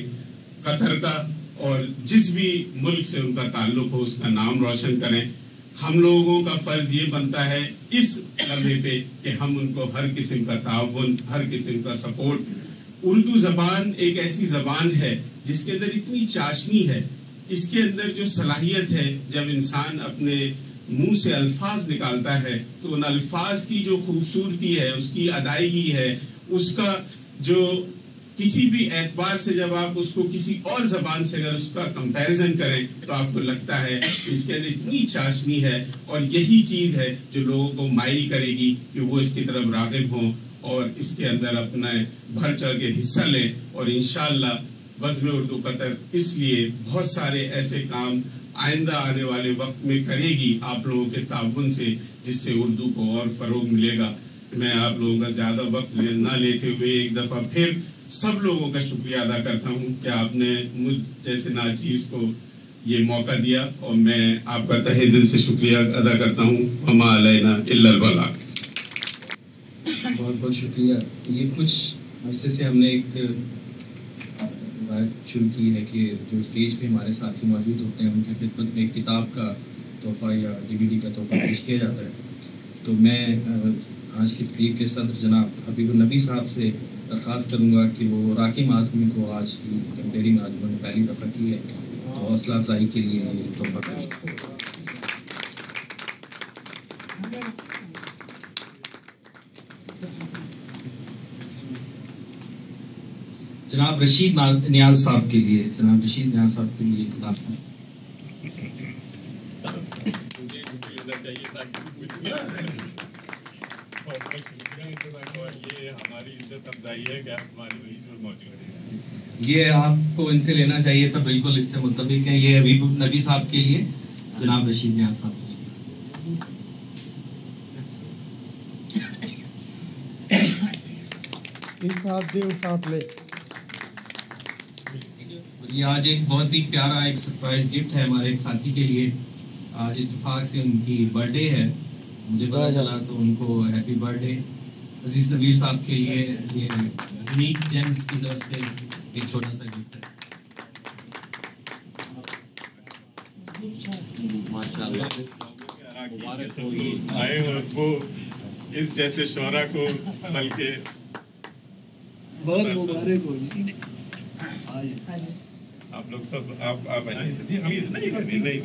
Speaker 17: कतर का और जिस भी मुल्क से उनका ताल्लुक हो उसका नाम रोशन करें। हम लोगों का फर्ज ये बनता है इस लम्हे पे कि हम उनको हर किस्म का ताउन, हर किस्म का सपोर्ट। उर्दू ज़बान एक ऐसी ज़बान है जिसके अंदर इतनी चाशनी है, इसके अंदर जो सलाहियत है, जब इंसान अपने मुंह से अल्फाज निकालता है तो उन अल्फाज की जो खूबसूरती है, उसकी अदायगी है, उसका जो किसी भी एतबार से जब आप उसको किसी और ज़बान से अगर उसका कंपैरिजन करें तो आपको लगता है कि इसके अंदर इतनी चाशनी है। और यही चीज़ है जो लोगों को माइल करेगी कि वो इसकी तरफ राग़िब हों और इसके अंदर अपना भर चढ़ के हिस्सा लें। और इंशाअल्लाह बज़्म उर्दू कतर इसलिए बहुत सारे ऐसे काम आइंदा आने वाले वक्त में करेगी आप लोगों के ताउन से, जिससे उर्दू को और फ़रोग मिलेगा। मैं आप लोगों का ज़्यादा वक्त ना लेते हुए एक दफ़ा फिर सब लोगों का शुक्रिया अदा करता हूँ कि आपने मुझ जैसे नाचीज़ को ये मौका दिया और मैं आपका तहे दिल से शुक्रिया अदा करता हूँ। वमा अलैना इल्लल बलाग।
Speaker 18: बहुत बहुत शुक्रिया। ये कुछ अरसे से हमने एक बात शुरू की है कि जो स्टेज पे हमारे साथी मौजूद होते हैं उनकी खिदमत में एक किताब का तोहफ़ा या DVD का तोहफ़ा पेश किया जाता है। तो मैं आज की तकरीब के सदर जनाब हबीबुल नबी साहब से दरख्वास्त करूँगा कि वो राकिम आज़मी को आज की कैंपेनिंग आज उन्होंने पहली दफ़ा की है तो हौसला अफजाई के लिए ये तोहफ़ा करें। जनाब रशीद नियाज साहब के लिए, जनाब रशीद नियाज साहब के लिए किताब है। ये आपको इनसे लेना चाहिए था, बिल्कुल इससे मुत्तफिक है। ये हबीब नबी साहब के लिए जनाब रशीद नियाज साहब।
Speaker 16: ले।
Speaker 18: ये आज एक बहुत ही प्यारा एक सरप्राइज गिफ्ट है हमारे एक साथी के लिए। आज इत्तेफाक से उनकी बर्थडे है, मुझे पता चला तो उनको हैप्पी बर्थडे। अजीज नबील साहब के लिए ये यूनिक जेम्स की तरफ से एक छोटा सा गिफ्ट है।
Speaker 17: आए और वो इस जैसे शोरा को बल्कि
Speaker 15: बहुत मुबारक हो जी।
Speaker 17: आप लोग सब आप नहीं